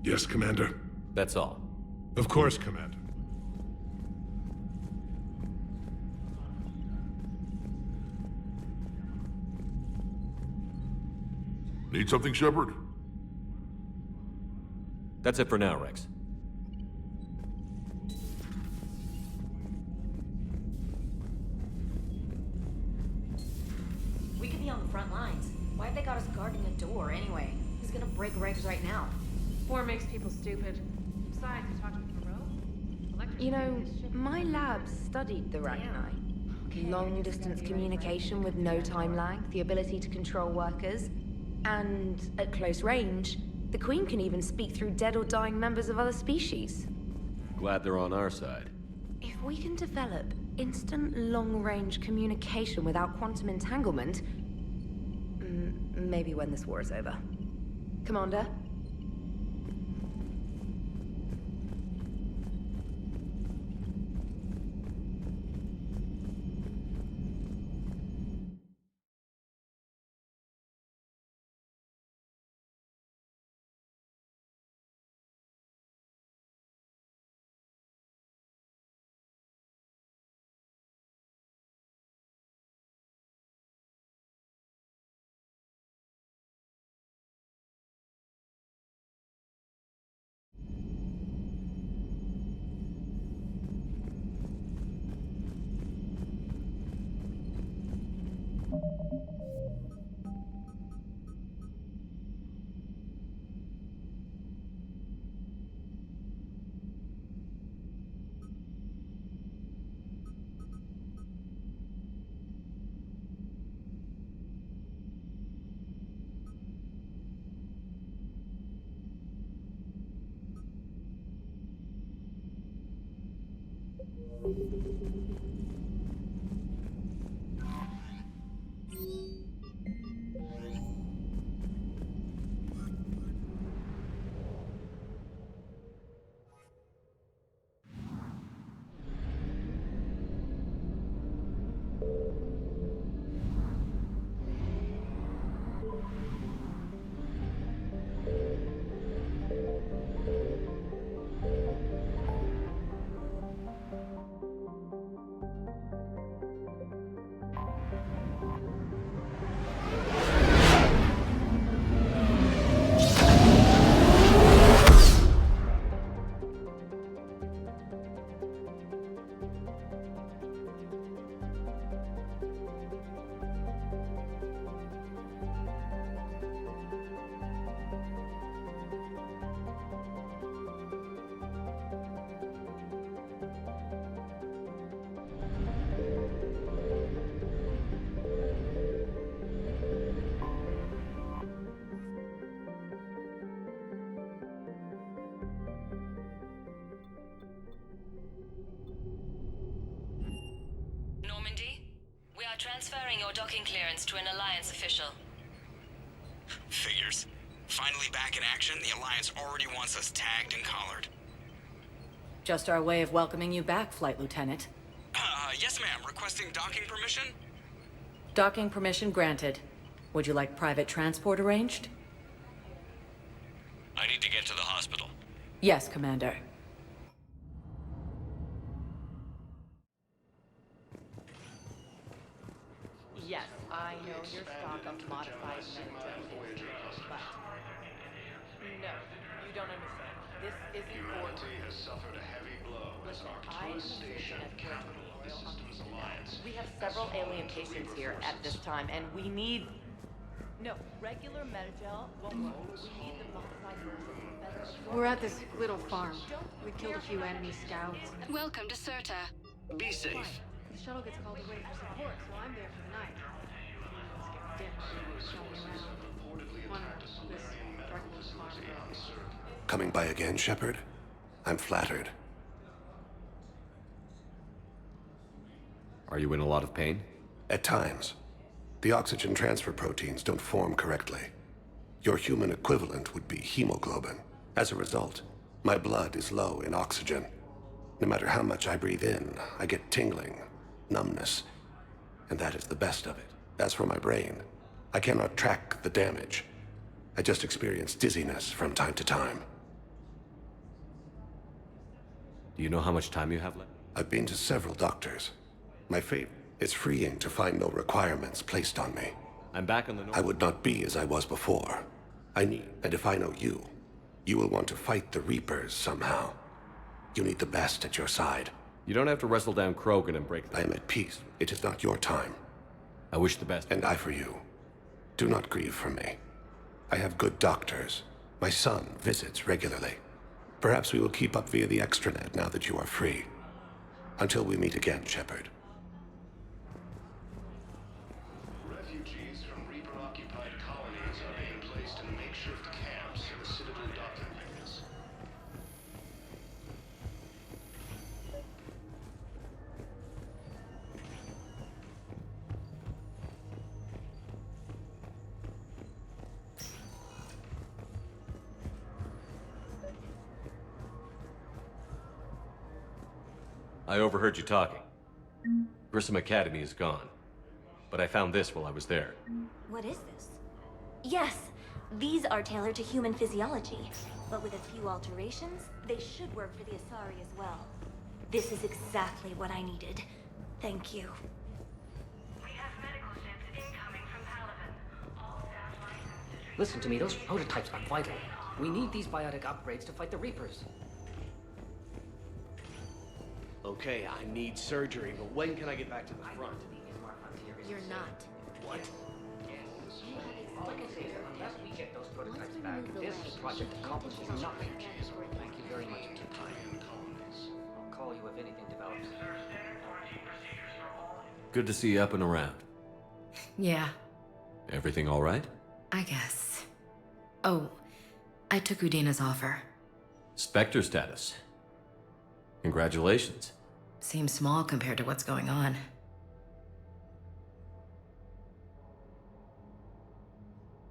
Yes, Commander. That's all. Of course, Commander. Need something, Shepard? That's it for now, Rex. We could be on the front lines. Why have they got us guarding a door anyway? He's gonna break regs right now. War makes people stupid. Besides, we talked to Perot. You know, my lab studied the Rachni. Long-distance communication with no time lag, the ability to control workers, and at close range, the Queen can even speak through dead or dying members of other species. Glad they're on our side. If we can develop instant long-range communication without quantum entanglement, maybe when this war is over. Commander? Transferring your docking clearance to an Alliance official. Figures. Finally back in action, the Alliance already wants us tagged and collared. Just our way of welcoming you back, Flight Lieutenant. Yes ma'am. Requesting docking permission? Docking permission granted. Would you like private transport arranged? I need to get to the hospital. Yes, Commander. Yes, I know your stock of modified metadata, but no, you don't understand. This isn't Humanity has suffered a heavy blow as Arcturus Station, capital of the Systems Alliance. We have several alien patients here at this time, and we need... No, regular metagel won't work. We need the modified version. We're at this little farm. We killed a few enemy scouts. Welcome to Serta. Be safe. The shuttle gets called away for support, so I'm there for the night. Let's get dinner, showing around. One of this reckless farm girl. Coming by again, Shepard? I'm flattered. Are you in a lot of pain? At times. The oxygen transfer proteins don't form correctly. Your human equivalent would be hemoglobin. As a result, my blood is low in oxygen. No matter how much I breathe in, I get tingling, numbness, and that is the best of it. As for my brain, I cannot track the damage. I just experience dizziness from time to time. Do you know how much time you have left? I've been to several doctors. My fate is freeing to find no requirements placed on me. I'm back on the north. I would not be as I was before. And if I know you, you will want to fight the Reapers somehow. You need the best at your side. You don't have to wrestle down Krogan and break I am at peace. It is not your time. I wish the best. And I for you. Do not grieve for me. I have good doctors. My son visits regularly. Perhaps we will keep up via the extranet now that you are free. Until we meet again, Shepard. Refugees from Reaper-occupied colonies are being placed in makeshift camps in the Citadel docking areas. I overheard you talking. Grissom Academy is gone. But I found this while I was there. What is this? Yes, these are tailored to human physiology, but with a few alterations, they should work for the Asari as well. This is exactly what I needed. Thank you. We have medical ships incoming from Paladin. All staff licensed. Listen to me, those prototypes are vital. We need these biotic upgrades to fight the Reapers. Okay, I need surgery, but when can I get back to the front? You're not. What? All I can say is that unless we get those prototypes back, this project accomplishes nothing. Thank you very much. I'll call you if anything develops. Good to see you up and around. Yeah, Everything all right? I guess. Oh, I took Udina's offer. Spectre status. Congratulations. Seems small compared to what's going on.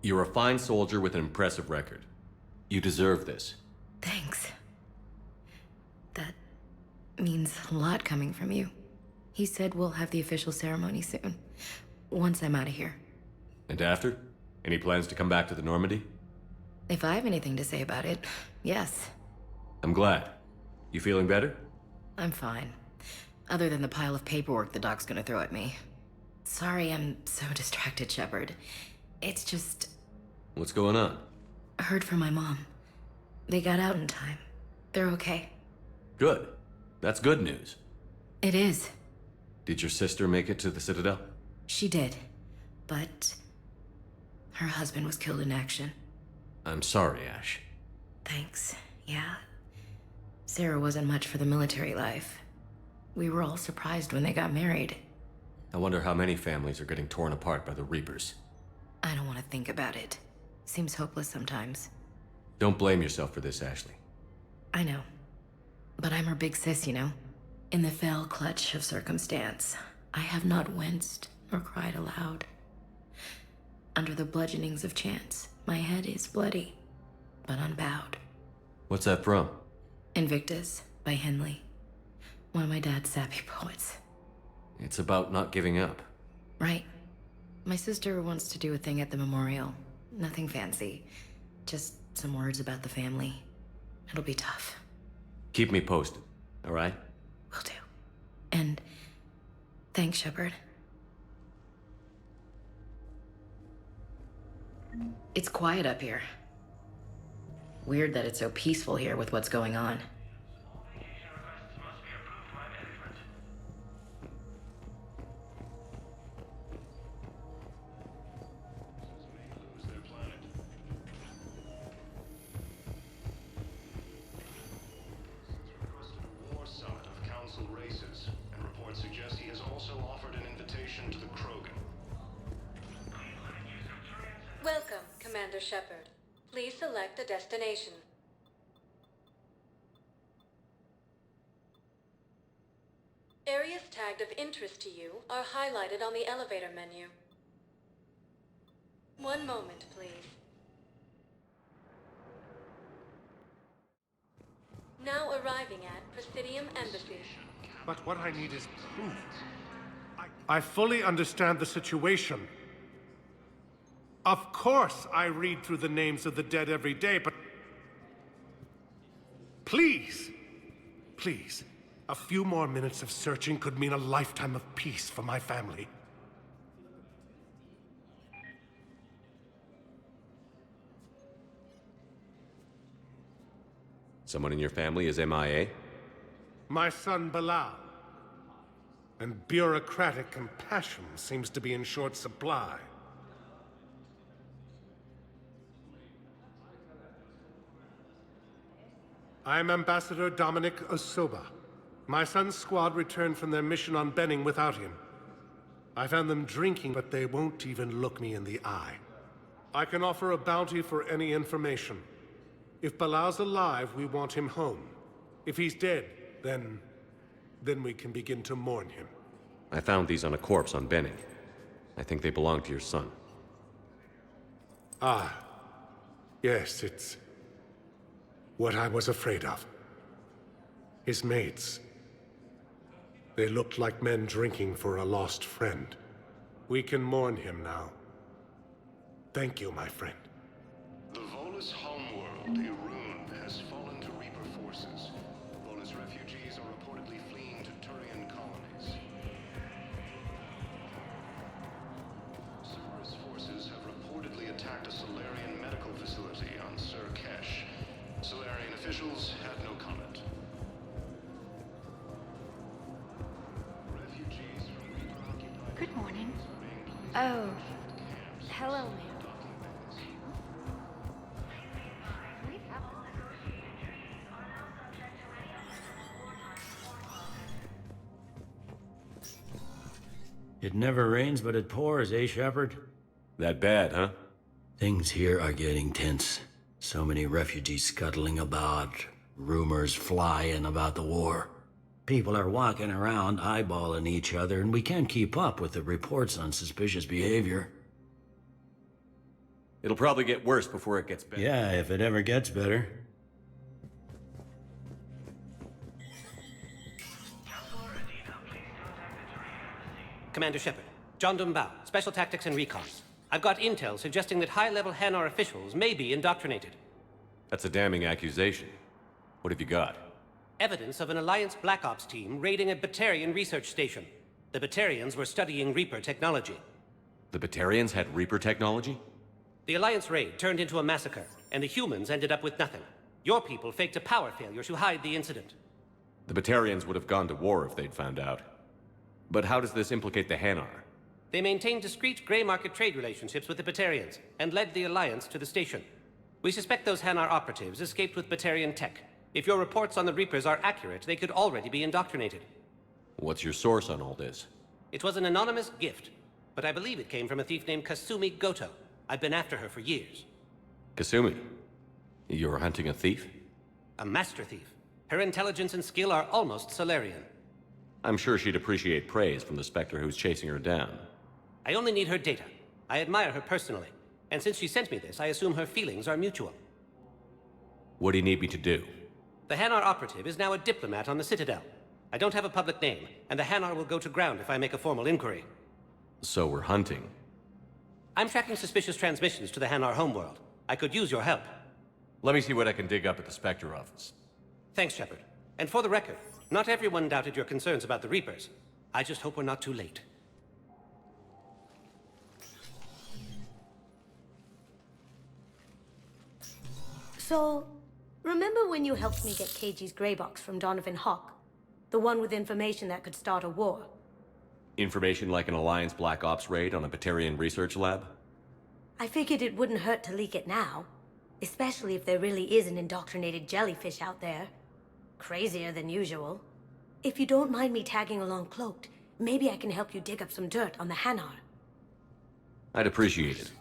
You're a fine soldier with an impressive record. You deserve this. Thanks. That means a lot coming from you. He said we'll have the official ceremony soon, once I'm out of here. And after? Any plans to come back to the Normandy? If I have anything to say about it, yes. I'm glad. You feeling better? I'm fine. Other than the pile of paperwork the doc's gonna throw at me. Sorry I'm so distracted, Shepard. It's just... What's going on? I heard from my mom. They got out in time. They're okay. Good. That's good news. It is. Did your sister make it to the Citadel? She did. But... her husband was killed in action. I'm sorry, Ash. Thanks. Yeah. Sarah wasn't much for the military life. We were all surprised when they got married. I wonder how many families are getting torn apart by the Reapers. I don't want to think about it. Seems hopeless sometimes. Don't blame yourself for this, Ashley. I know. But I'm her big sis, you know? In the fell clutch of circumstance, I have not winced nor cried aloud. Under the bludgeonings of chance, my head is bloody, but unbowed. What's that from? Invictus by Henley. One of my dad's sappy poets. It's about not giving up. Right. My sister wants to do a thing at the memorial. Nothing fancy. Just some words about the family. It'll be tough. Keep me posted, all right? Will do. And thanks, Shepard. It's quiet up here. Weird that it's so peaceful here with what's going on. Welcome, Commander Shepard. Please select a destination. Areas tagged of interest to you are highlighted on the elevator menu. One moment, please. Now arriving at Presidium Embassy. But what I need is proof. I fully understand the situation. Of course I read through the names of the dead every day, but... Please! Please, a few more minutes of searching could mean a lifetime of peace for my family. Someone in your family is MIA? My son Bilal. And bureaucratic compassion seems to be in short supply. I'm Ambassador Dominic Osoba. My son's squad returned from their mission on Benning without him. I found them drinking, but they won't even look me in the eye. I can offer a bounty for any information. If Bilal's alive, we want him home. If he's dead, then we can begin to mourn him. I found these on a corpse on Benning. I think they belong to your son. Ah. Yes, it's what I was afraid of. His mates. They looked like men drinking for a lost friend. We can mourn him now. Thank you, my friend. The Volus homeworld, Irun, has fallen to Reaper forces. Volus refugees are reportedly fleeing to Turian colonies. Cerberus forces have reportedly attacked a Solarian medical facility on Sur Kesh. Solarian officials had no comment. Refugees from Reaper-occupied Good morning. colonies Oh, hello, ma'am. It never rains, but it pours, eh, Shepard? That bad, huh? Things here are getting tense. So many refugees scuttling about, rumors flying about the war. People are walking around eyeballing each other, and we can't keep up with the reports on suspicious behavior. It'll probably get worse before it gets better. Yeah, if it ever gets better. Commander Shepard, John Dumbao, Special Tactics and Recon. I've got intel suggesting that high-level Hanar officials may be indoctrinated. That's a damning accusation. What have you got? Evidence of an Alliance Black Ops team raiding a Batarian research station. The Batarians were studying Reaper technology. The Batarians had Reaper technology? The Alliance raid turned into a massacre, and the humans ended up with nothing. Your people faked a power failure to hide the incident. The Batarians would have gone to war if they'd found out. But how does this implicate the Hanar? They maintained discreet gray market trade relationships with the Batarians, and led the Alliance to the station. We suspect those Hanar operatives escaped with Batarian tech. If your reports on the Reapers are accurate, they could already be indoctrinated. What's your source on all this? It was an anonymous gift, but I believe it came from a thief named Kasumi Goto. I've been after her for years. Kasumi? You're hunting a thief? A master thief. Her intelligence and skill are almost Solarian. I'm sure she'd appreciate praise from the Spectre who's chasing her down. I only need her data. I admire her personally. And since she sent me this, I assume her feelings are mutual. What do you need me to do? The Hanar operative is now a diplomat on the Citadel. I don't have a public name, and the Hanar will go to ground if I make a formal inquiry. So we're hunting? I'm tracking suspicious transmissions to the Hanar homeworld. I could use your help. Let me see what I can dig up at the Spectre office. Thanks, Shepard. And for the record, not everyone doubted your concerns about the Reapers. I just hope we're not too late. So, remember when you helped me get KG's grey box from Donovan Hawk? The one with information that could start a war? Information like an Alliance Black Ops raid on a Batarian research lab? I figured it wouldn't hurt to leak it now. Especially if there really is an indoctrinated jellyfish out there. Crazier than usual. If you don't mind me tagging along cloaked, maybe I can help you dig up some dirt on the Hanar. I'd appreciate it.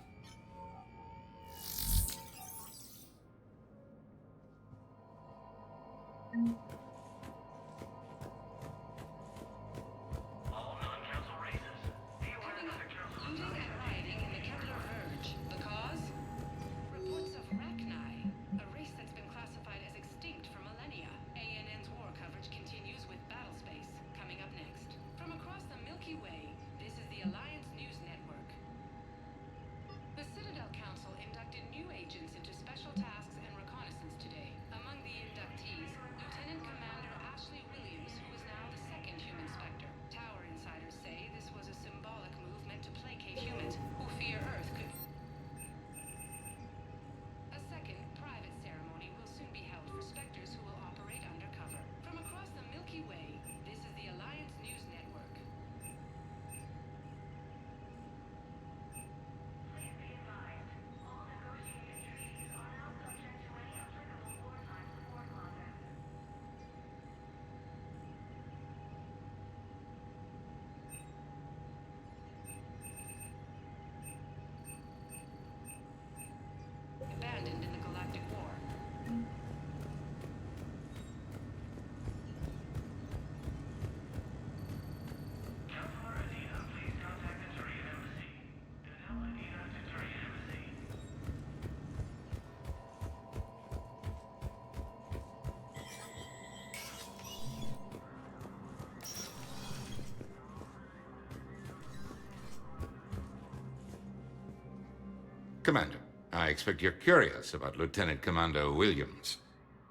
Commander, I expect you're curious about Lieutenant Commander Williams.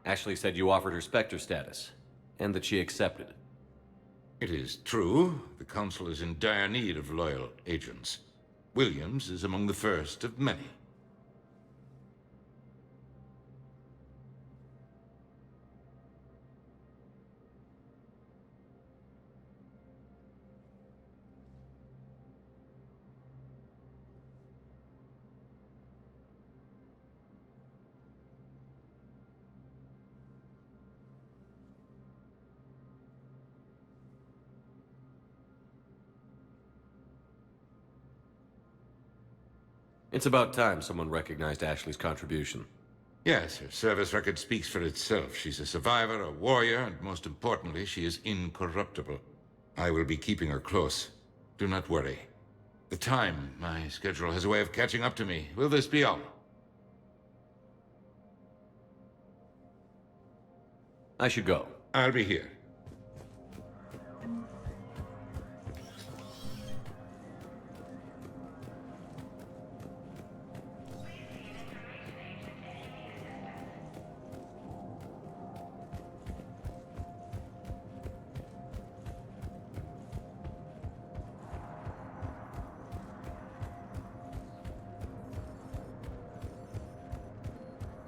Ashley said you offered her Spectre status, and that she accepted. It is true. The Council is in dire need of loyal agents. Williams is among the first of many. It's about time someone recognized Ashley's contribution. Yes, her service record speaks for itself. She's a survivor, a warrior, and most importantly, she is incorruptible. I will be keeping her close. Do not worry. My schedule has a way of catching up to me. Will this be all? I should go. I'll be here.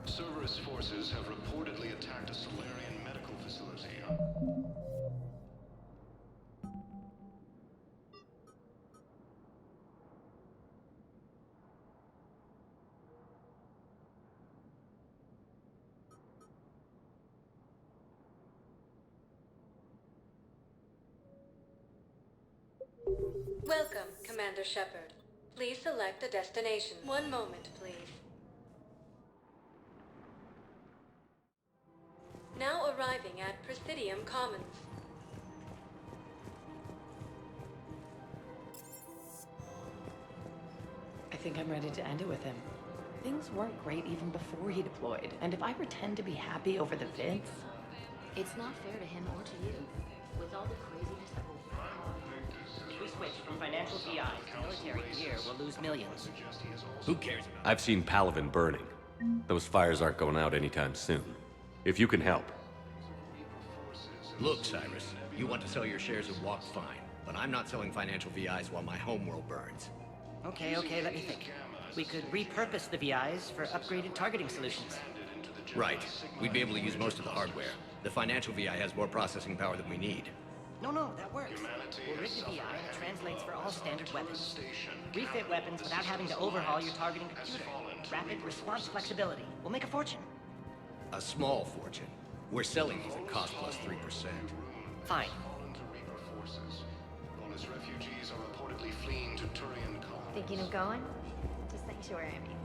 Cerberus forces have reportedly attacked a Solarian medical facility. Welcome, Commander Shepard. Please select a destination. One moment, please. Now arriving at Presidium Commons. I think I'm ready to end it with him. Things weren't great even before he deployed, and if I pretend to be happy over the vids... It's not fair to him or to you. With all the craziness that will... If we switch from financial VI to military gear, we'll lose millions. Who cares? I've seen Palaven burning. Those fires aren't going out anytime soon. If you can help. Look, Cyrus, you want to sell your shares of Walk, fine. But I'm not selling financial VIs while my homeworld burns. Okay, let me think. We could repurpose the VIs for upgraded targeting solutions. Right. We'd be able to use most of the hardware. The financial VI has more processing power than we need. No, that works. We'll rig the VI and it translates for all standard weapons. Refit weapons without having to overhaul your targeting computer. Rapid response flexibility. We'll make a fortune. A small fortune. We're selling these at cost plus 3%. Fine. Bonus refugees are reportedly fleeing to Turian colonies. Thinking of going? To Sanctuary, I mean.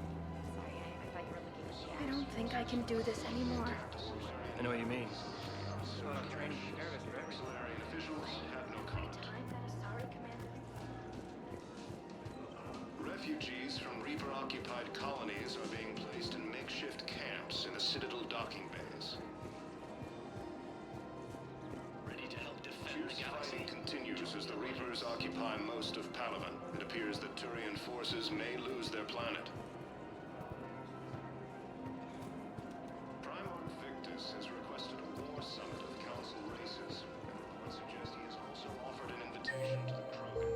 Sorry, I thought you were looking at the I don't think I can do this anymore. I know what you mean. Solarian officials have no comment. Refugees from Reaper-occupied colonies are being placed in makeshift camps in the Citadel docking bays. Ready to help defend Fierce fighting continues as the Reapers occupy most of Palaven. It appears that Turian forces may lose their planet. Primarch Victus has requested a war summit of Council races. Reports suggest he has also offered an invitation to the Krogan.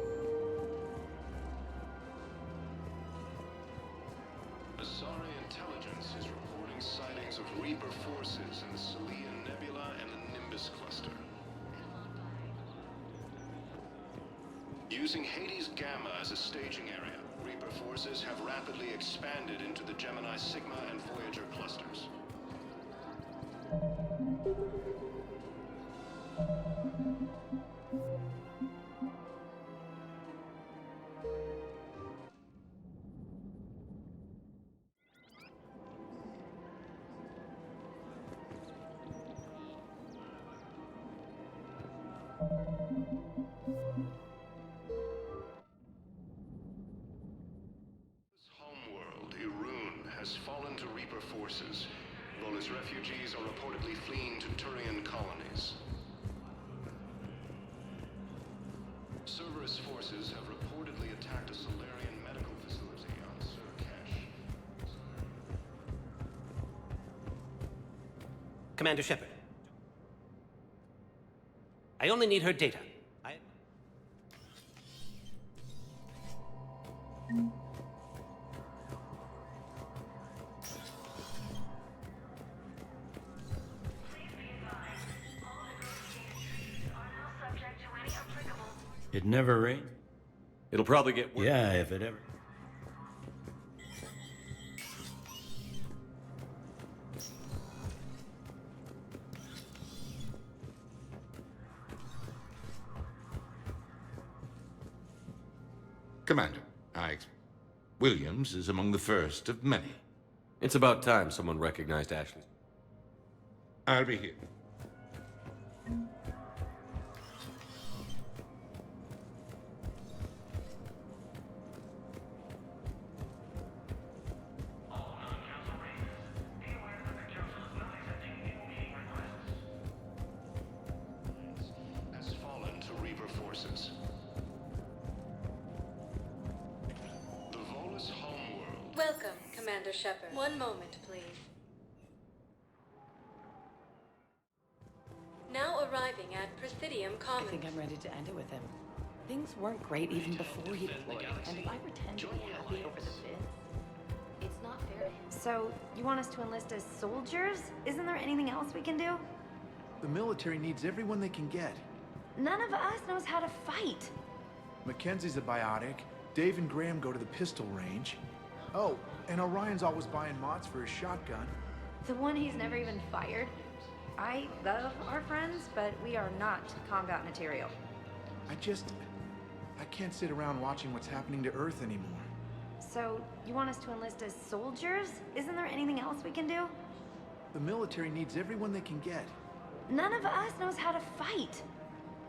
Asari intelligence is reporting sightings of Reaper forces in the Salian Nebula and the Nimbus cluster. Using Hades Gamma as a staging area, Reaper forces have rapidly expanded into the Gemini Sigma and Voyager clusters. Homeworld, Irun, has fallen to Reaper forces. Volus refugees are reportedly fleeing to Turian colonies. Cerberus forces have reportedly attacked a Solarian medical facility on Surcash. Commander Shepard. I only need her data. It never rained? It'll probably get worse. Yeah, if it ever... Commander, Williams is among the first of many. It's about time someone recognized Ashley. I'll be here. Has fallen to Reaper forces. The Volus homeworld. Welcome, Commander Shepard. One moment, please. Now arriving at Presidium Commons. I think I'm ready to end it with him. Things weren't great even before he deployed, and if I pretend to be happy over the fifth, it's not fair to him. So, you want us to enlist as soldiers? Isn't there anything else we can do? The military needs everyone they can get. None of us knows how to fight. Mackenzie's a biotic. Dave and Graham go to the pistol range. Oh, and Orion's always buying mods for his shotgun. The one he's never even fired? I love our friends, but we are not combat material. I can't sit around watching what's happening to Earth anymore. So, you want us to enlist as soldiers? Isn't there anything else we can do? The military needs everyone they can get. None of us knows how to fight.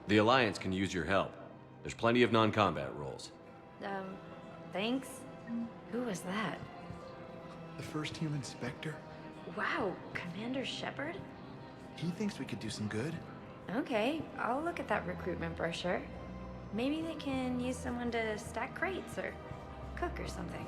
The Alliance can use your help. There's plenty of non-combat roles. Thanks. Who was that? The first human Spectre? Wow, Commander Shepard? He thinks we could do some good. Okay, I'll look at that recruitment brochure. Maybe they can use someone to stack crates or cook or something.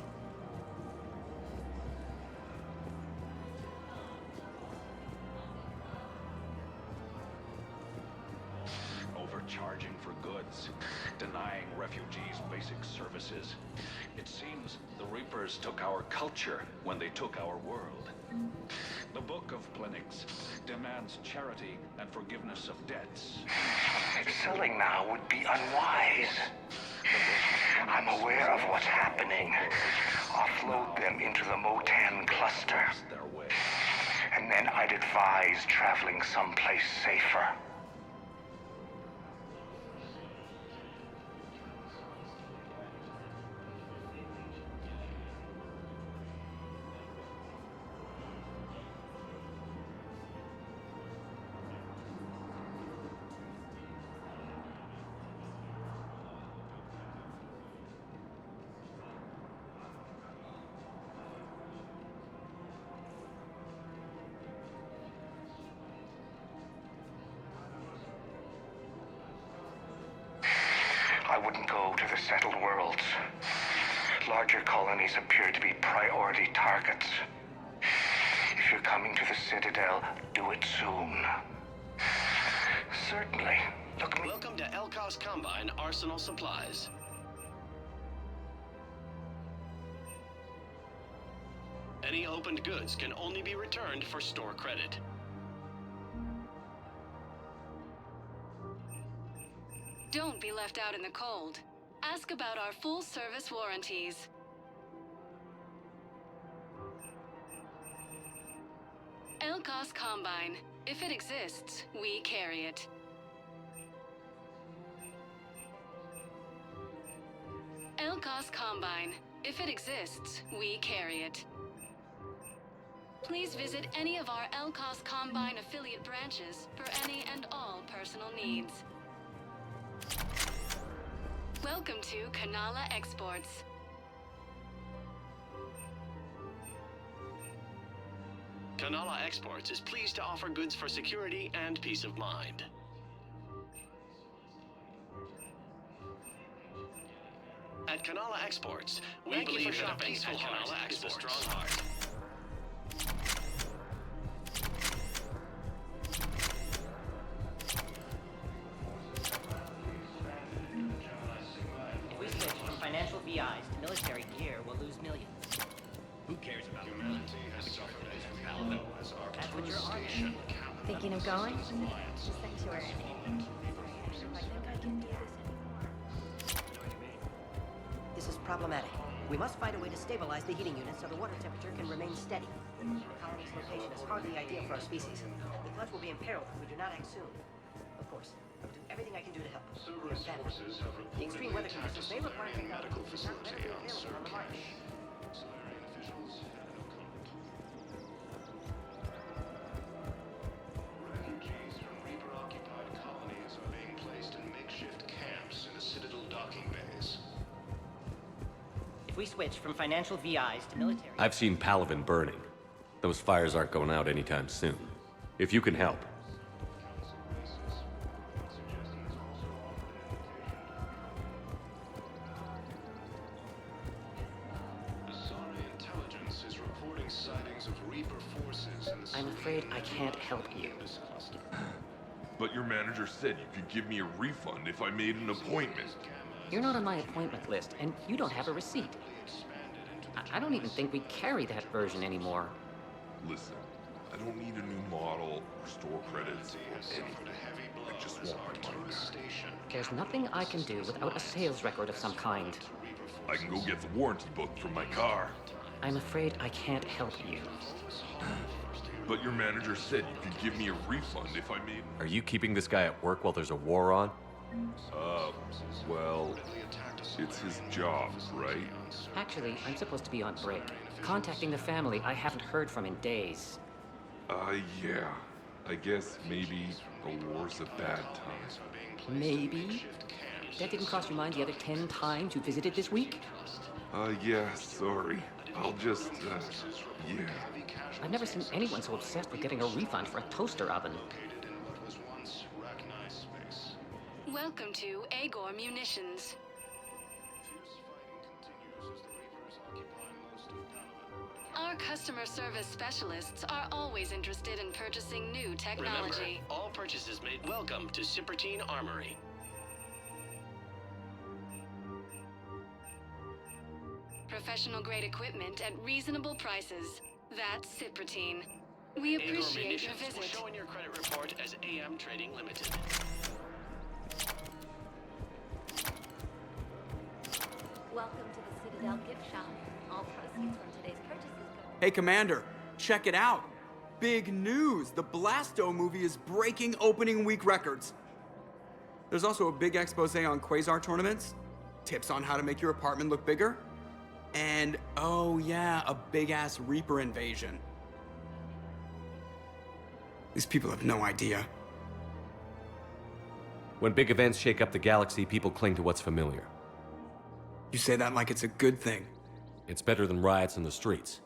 Overcharging for goods, denying refugees basic services. It seems the Reapers took our culture when they took our world. The Book of Plenix demands charity and forgiveness of debts. Selling now would be unwise. I'm aware of what's happening. Offload them into the Motan cluster. And then I'd advise traveling someplace safer. I wouldn't go to the settled worlds. Larger colonies appear to be priority targets. If you're coming to the Citadel, do it soon. Certainly. Welcome to Elkos Combine Arsenal Supplies. Any opened goods can only be returned for store credit. Don't be left out in the cold. Ask about our full-service warranties. Elkos Combine. If it exists, we carry it. Elkos Combine. If it exists, we carry it. Please visit any of our Elkos Combine affiliate branches for any and all personal needs. Welcome to Kanala Exports. Kanala Exports is pleased to offer goods for security and peace of mind. At Kanala Exports, we believe that a peaceful heart is a strong heart. thinking of going? The sanctuary. I think I can do this anymore. This is problematic. We must find a way to stabilize the heating unit so the water temperature can remain steady. The colony's location is hardly ideal for our species. The flood will be imperiled if we do not act soon. Of course, I will do everything I can do to help. We are family. The extreme weather conditions may require medical facility on the market. Refugees from Reaper-occupied colonies are being placed in makeshift camps in the Citadel docking bays. If we switch from financial VIs to military... I've seen Palaven burning. Those fires aren't going out anytime soon. If you can help. Intelligence is reporting sightings of Reaper forces in the... I'm afraid I can't help you. But your manager said you could give me a refund if I made an appointment. You're not on my appointment list, and you don't have a receipt. I don't even think we carry that version anymore. Listen, I don't need a new model or store credits or anything. I just want my money back. There's nothing I can do without a sales record of some kind. I can go get the warranty book from my car. I'm afraid I can't help you. But your manager said you could give me a refund if I made... Are you keeping this guy at work while there's a war on? Well, it's his job, right? Actually, I'm supposed to be on break. Contacting the family I haven't heard from in days. Yeah. I guess maybe a war's a bad time. Maybe? That didn't cross your mind the other 10 times you visited this week? Yeah, sorry. I'll just, yeah. I've never seen anyone so obsessed with getting a refund for a toaster oven. Welcome to Agor Munitions. Our customer service specialists are always interested in purchasing new technology. Remember, all purchases made. Welcome to Cypertine Armory. Professional grade equipment at reasonable prices. That's Cypertine. We appreciate your visit. Will show in your credit report as AM Trading Limited. Welcome to the Citadel gift shop. All proceeds from today's purchases go... Hey, Commander, check it out. Big news! The Blasto movie is breaking opening week records. There's also a big expose on Quasar tournaments, tips on how to make your apartment look bigger, and, oh yeah, a big-ass Reaper invasion. These people have no idea. When big events shake up the galaxy, people cling to what's familiar. You say that like it's a good thing. It's better than riots in the streets.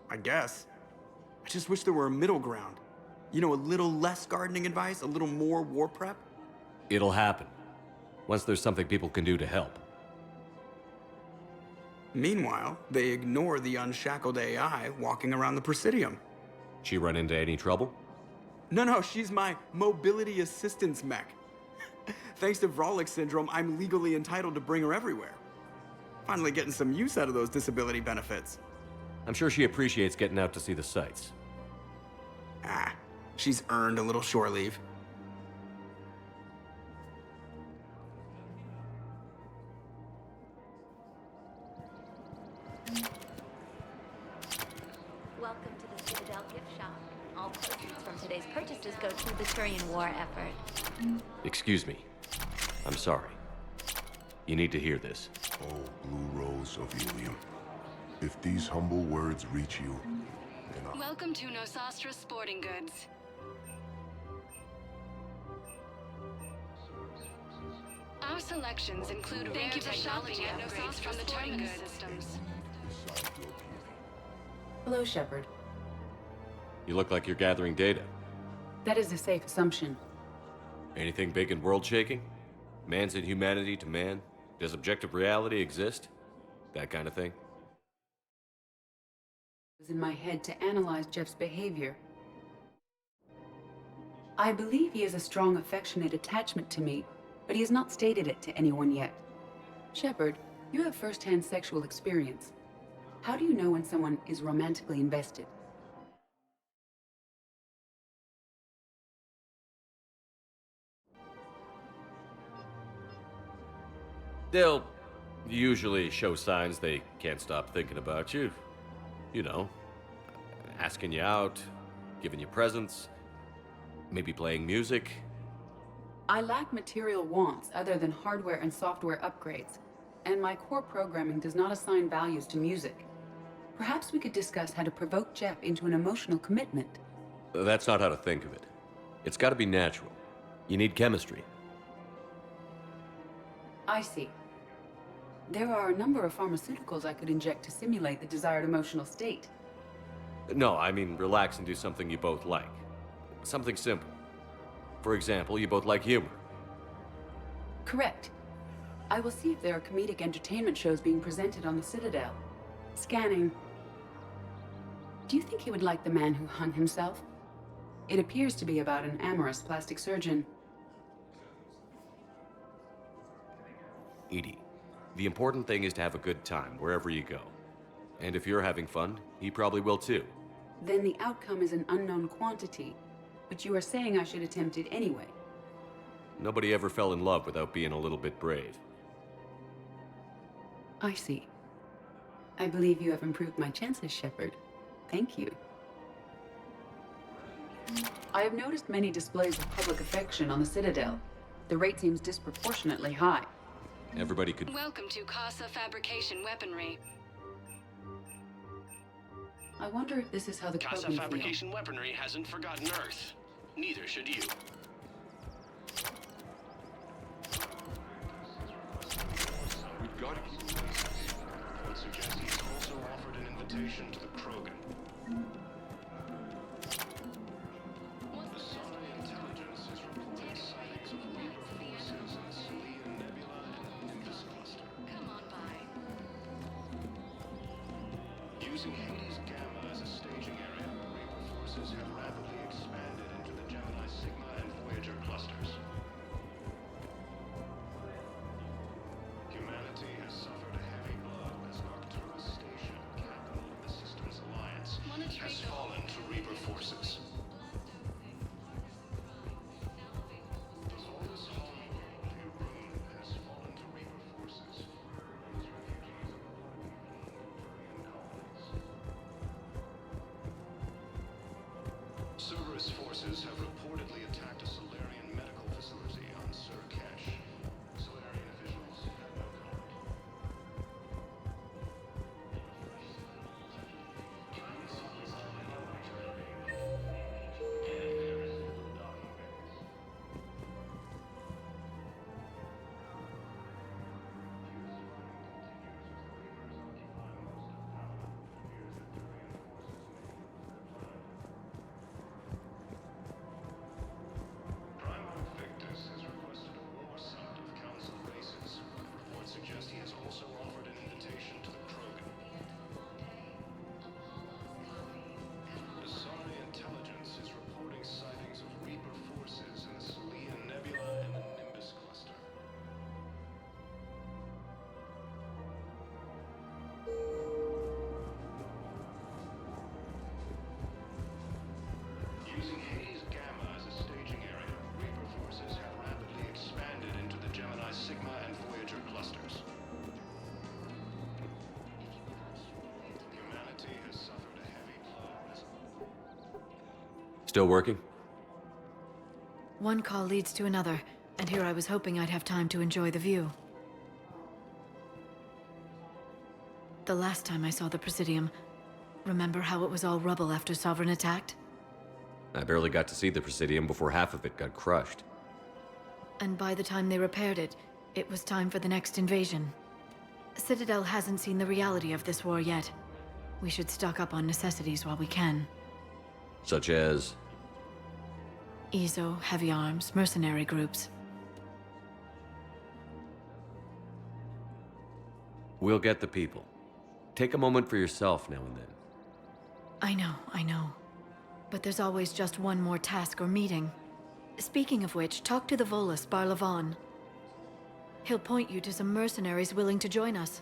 I guess. I just wish there were a middle ground. You know, a little less gardening advice, a little more war prep. It'll happen. Once there's something people can do to help. Meanwhile, they ignore the unshackled AI walking around the Presidium. She run into any trouble? No, she's my mobility assistance mech. Thanks to Vrolic syndrome, I'm legally entitled to bring her everywhere. Finally getting some use out of those disability benefits. I'm sure she appreciates getting out to see the sights. She's earned a little shore leave. Welcome to the Citadel gift shop. All proceeds from today's purchases go to the Turian war effort. Excuse me. I'm sorry. You need to hear this. Oh, Blue Rose of Helium. If these humble words reach you, then I... Welcome to Nosastra Sporting Goods. Our selections include rare technology upgrades from the tournament systems. Hello, Shepard. You look like you're gathering data. That is a safe assumption. Anything big and world-shaking? Man's inhumanity to man? Does objective reality exist? That kind of thing? It was in my head to analyze Jeff's behavior. I believe he has a strong affectionate attachment to me, but he has not stated it to anyone yet. Shepard, you have first-hand sexual experience. How do you know when someone is romantically invested? They'll usually show signs they can't stop thinking about you. You know, asking you out, giving you presents, maybe playing music. I lack material wants other than hardware and software upgrades, and my core programming does not assign values to music. Perhaps we could discuss how to provoke Jeff into an emotional commitment. That's not how to think of it. It's got to be natural. You need chemistry. I see. There are a number of pharmaceuticals I could inject to simulate the desired emotional state. No, I mean relax and do something you both like. Something simple. For example, you both like humor. Correct. I will see if there are comedic entertainment shows being presented on the Citadel. Scanning. Do you think he would like The Man Who Hung Himself? It appears to be about an amorous plastic surgeon. Edie, the important thing is to have a good time wherever you go. And if you're having fun, he probably will too. Then the outcome is an unknown quantity, but you are saying I should attempt it anyway. Nobody ever fell in love without being a little bit brave. I see. I believe you have improved my chances, Shepard. Thank you. I have noticed many displays of public affection on the Citadel. The rate seems disproportionately high. Everybody could... Welcome to Casa Fabrication Weaponry. I wonder if this is how the Casa Krogan feel. Fabrication Weaponry hasn't forgotten Earth. Neither should you. We've got to keep would suggest he's also offered an invitation to the Krogan. The Sonai intelligence is reporting sightings of Reaper forces in the Selene Nebula and Nimbus cluster. Come on by. Using Hades Gamma as a staging area, Reaper forces have rapidly expanded into the Gemini Sigma and Voyager clusters. Humanity has suffered a heavy blow as Arcturus Station, capital of the system's alliance, has fallen to Reaper forces. The Volus homeworld, Irun, has fallen to Reaper forces. Cerberus forces have reportedly attacked a Solarian medical facility on Surkesh. Solarian officials have no comment. Primarch Victus has requested a war summit of Council races. Reports suggest he has also offered an invitation to the Krogan. The Sonai intelligence is reporting sightings of Reaper forces in the Selene Nebula and the Nimbus cluster. Using Hades Gamma as a staging area, Reaper forces have rapidly expanded into the Gemini Sigma and Voyager clusters. Humanity has suffered a heavy blow as Still working? One call leads to another, and here I was hoping I'd have time to enjoy the view. The last time I saw the Presidium, remember how it was all rubble after Sovereign attacked? I barely got to see the Presidium before half of it got crushed. And by the time they repaired it, it was time for the next invasion. Citadel hasn't seen the reality of this war yet. We should stock up on necessities while we can. Such as... EZO, heavy arms, mercenary groups. We'll get the people. Take a moment for yourself now and then. I know. But there's always just one more task or meeting. Speaking of which, talk to the Volus, Barlavon. He'll point you to some mercenaries willing to join us.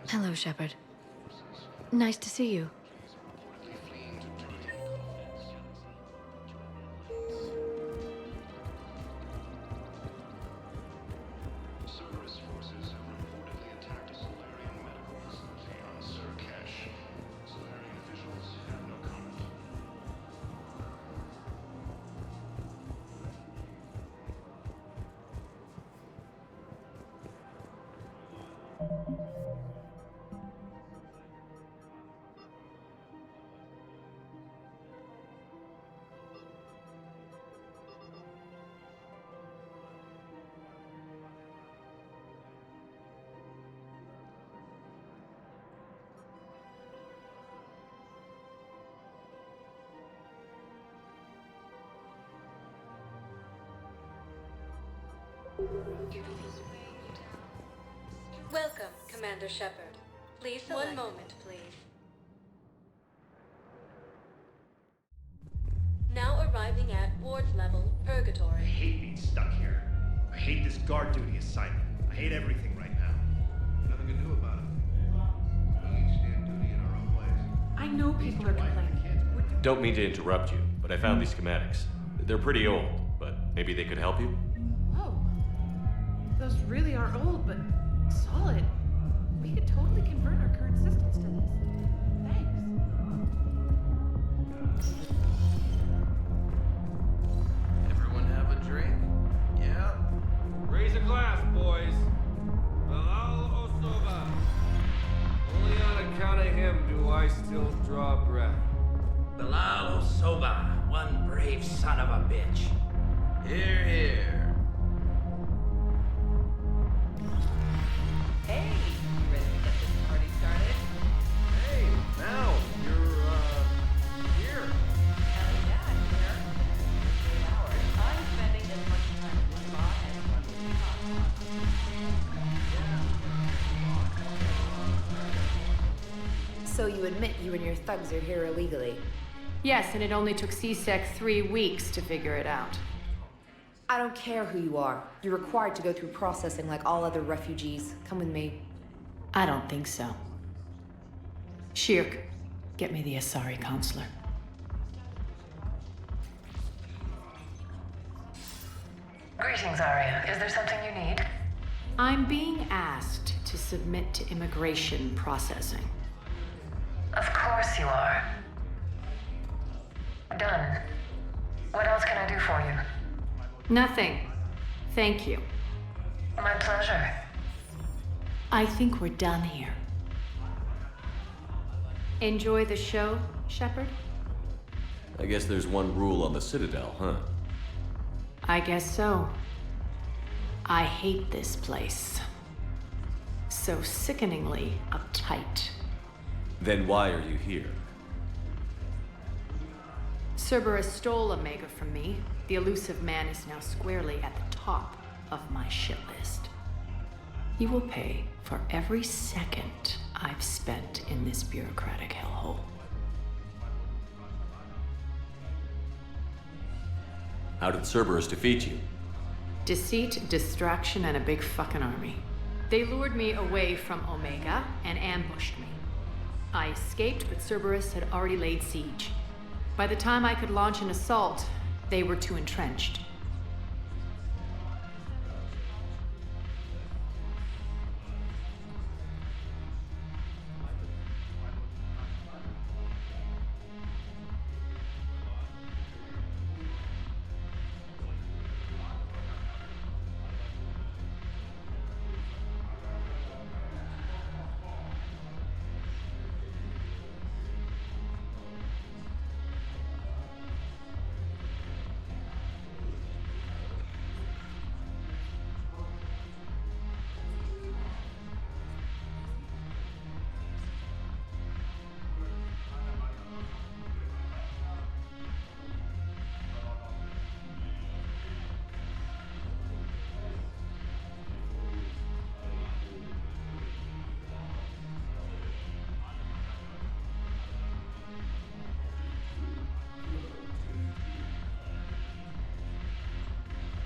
Hello, Shepard. Nice to see you. Welcome, Commander Shepard. Please select. One moment, please. Now arriving at Ward's level, Purgatory. I hate being stuck here. I hate this guard duty assignment. I hate everything right now. Nothing to do about it. We each stand duty in our own ways. I know people are complaining. Don't mean to interrupt you, but I found these schematics. They're pretty old, but maybe they could help you? Oh. Those really are old, but solid. We could totally convert our current systems to this. Thanks. Everyone have a drink? Yeah? Raise a glass, boys. Bilal Osoba. Only on account of him do I still draw breath. Bilal Osoba, one brave son of a bitch. Here, here. Hey, you ready to get this party started? Hey, Mal, you're, here. Hell yeah, I'm here. 8 hours. I'm spending as much time in one spot as one would be possible. So you admit you and your thugs are here illegally? Yes, and it only took CSEC 3 weeks to figure it out. I don't care who you are. You're required to go through processing like all other refugees. Come with me. I don't think so. Shirk, get me the Asari counselor. Greetings, Arya. Is there something you need? I'm being asked to submit to immigration processing. Of course you are. Done. What else can I do for you? Nothing. Thank you. My pleasure. I think we're done here. Enjoy the show, Shepard? I guess there's one rule on the Citadel, huh? I guess so. I hate this place. So sickeningly uptight. Then why are you here? Cerberus stole Omega from me. The elusive man is now squarely at the top of my shit list. He will pay for every second I've spent in this bureaucratic hellhole. How did Cerberus defeat you? Deceit, distraction, and a big fucking army. They lured me away from Omega and ambushed me. I escaped, but Cerberus had already laid siege. By the time I could launch an assault, they were too entrenched.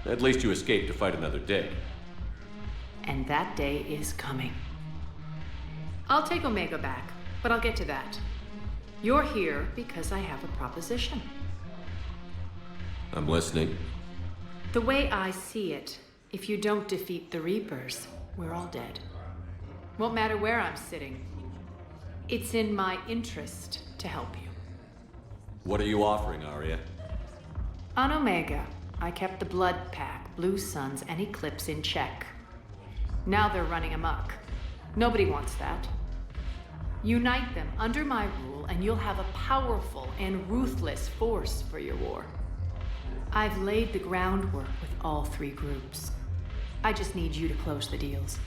At least you escaped to fight another day. And that day is coming. I'll take Omega back, but I'll get to that. You're here because I have a proposition. I'm listening. The way I see it, if you don't defeat the Reapers, we're all dead. Won't matter where I'm sitting. It's in my interest to help you. What are you offering, Arya? On Omega, I kept the Blood Pack, Blue Suns, and Eclipse in check. Now they're running amok. Nobody wants that. Unite them under my rule, and you'll have a powerful and ruthless force for your war. I've laid the groundwork with all three groups. I just need you to close the deals.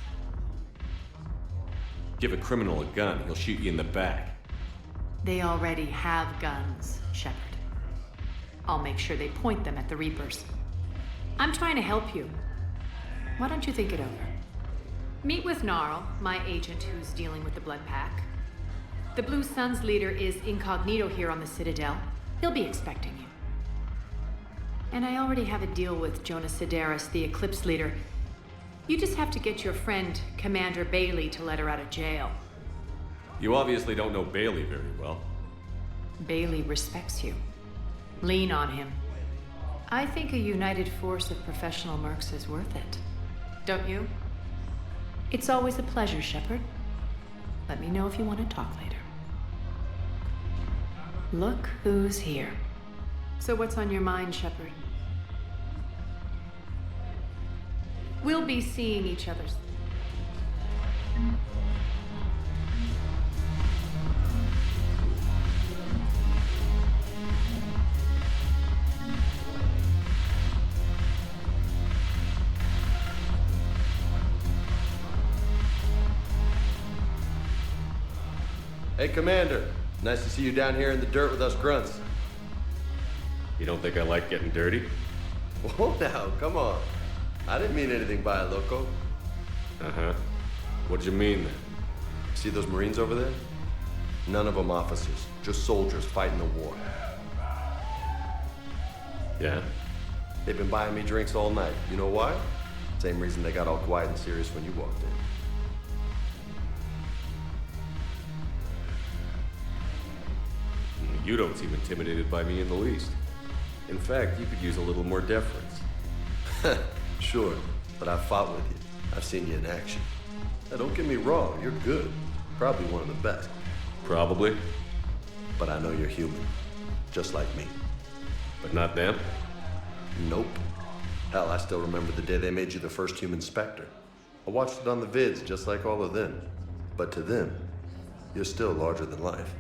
Give a criminal a gun, he'll shoot you in the back. They already have guns, Shepard. I'll make sure they point them at the Reapers. I'm trying to help you. Why don't you think it over? Meet with Gnarl, my agent who's dealing with the Blood Pack. The Blue Sun's leader is incognito here on the Citadel. He'll be expecting you. And I already have a deal with Jonas Sidaris, the Eclipse leader. You just have to get your friend, Commander Bailey, to let her out of jail. You obviously don't know Bailey very well. Bailey respects you. Lean on him. I think a united force of professional mercs is worth it. Don't you? It's always a pleasure, Shepard. Let me know if you want to talk later. Look who's here. So what's on your mind, Shepard? We'll be seeing each other's... Hey, Commander. Nice to see you down here in the dirt with us grunts. You don't think I like getting dirty? Whoa now, come on. I didn't mean anything by it, loco. Uh-huh. What'd you mean then? See those Marines over there? None of them officers, just soldiers fighting the war. Yeah? They've been buying me drinks all night. You know why? Same reason they got all quiet and serious when you walked in. You don't seem intimidated by me in the least. In fact, you could use a little more deference. Sure, but I've fought with you. I've seen you in action. Now, don't get me wrong, you're good. Probably one of the best. Probably. But I know you're human. Just like me. But not them? Nope. Hell, I still remember the day they made you the first human Spectre. I watched it on the vids, just like all of them. But to them, you're still larger than life.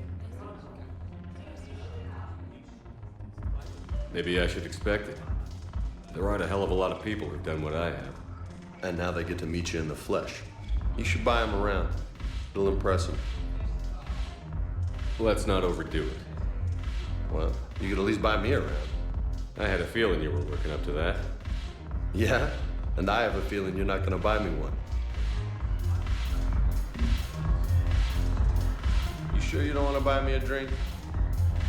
Maybe I should expect it. There aren't a hell of a lot of people who've done what I have. And now they get to meet you in the flesh. You should buy them around. It'll impress them. Let's not overdo it. Well, you could at least buy me around. I had a feeling you were working up to that. Yeah? And I have a feeling you're not gonna buy me one. You sure you don't want to buy me a drink?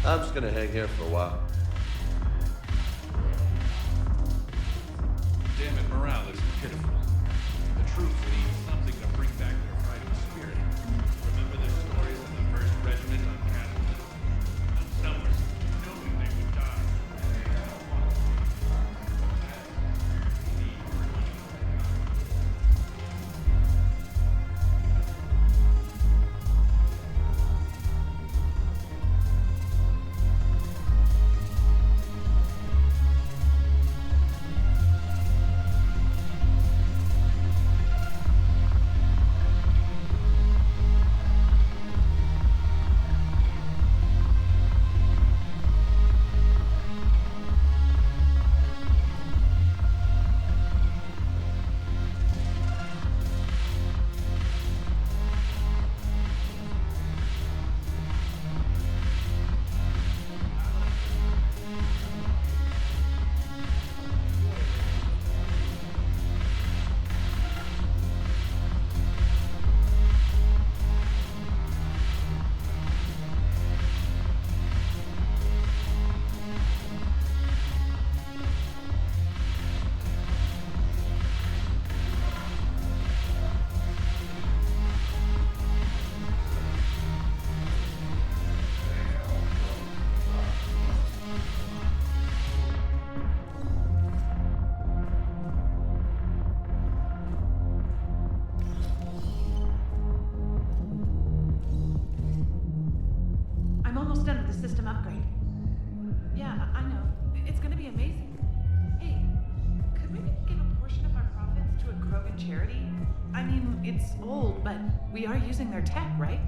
I'm just gonna hang here for a while. Damn it, morale is pitiful. The troops need something to bring back their fighting spirit. Remember the stories of the 1st Regiment on Citadel? Some were knowing they would die. System upgrade. Yeah, I know. It's gonna be amazing. Hey, could we get a portion? portion of our profits to a Krogan charity? I mean, it's old, but we are using their tech, right?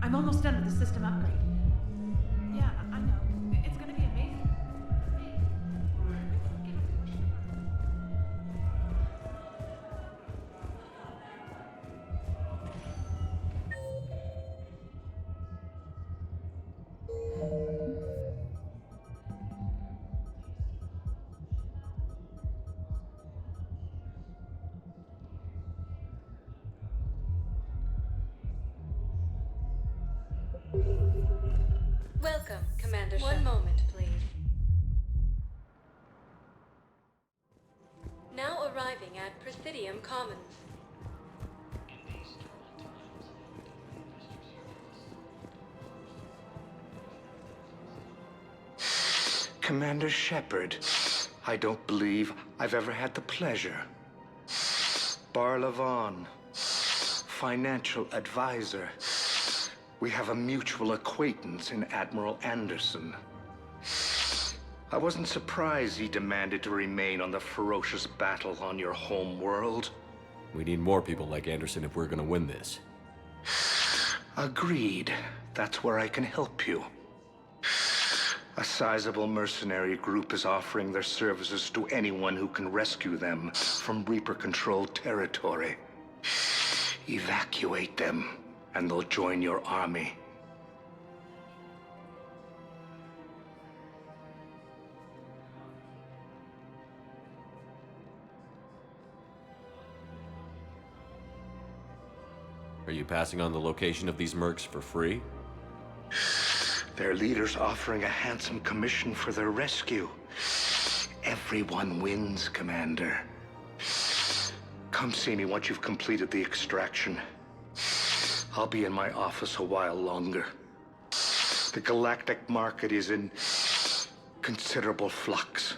I'm almost done with the system upgrade. Yeah, I know. It's gonna be amazing. Welcome, Commander Shepard. One moment, please. Now arriving at Presidium Commons. Commander Shepard, I don't believe I've ever had the pleasure. Barlavon, financial advisor. We have a mutual acquaintance in Admiral Anderson. I wasn't surprised he demanded to remain on the ferocious battle on your home world. We need more people like Anderson if we're gonna win this. Agreed. That's where I can help you. A sizable mercenary group is offering their services to anyone who can rescue them from Reaper-controlled territory. Evacuate them, and they'll join your army. Are you passing on the location of these mercs for free? Their leader's offering a handsome commission for their rescue. Everyone wins, Commander. Come see me once you've completed the extraction. I'll be in my office a while longer. The galactic market is in considerable flux.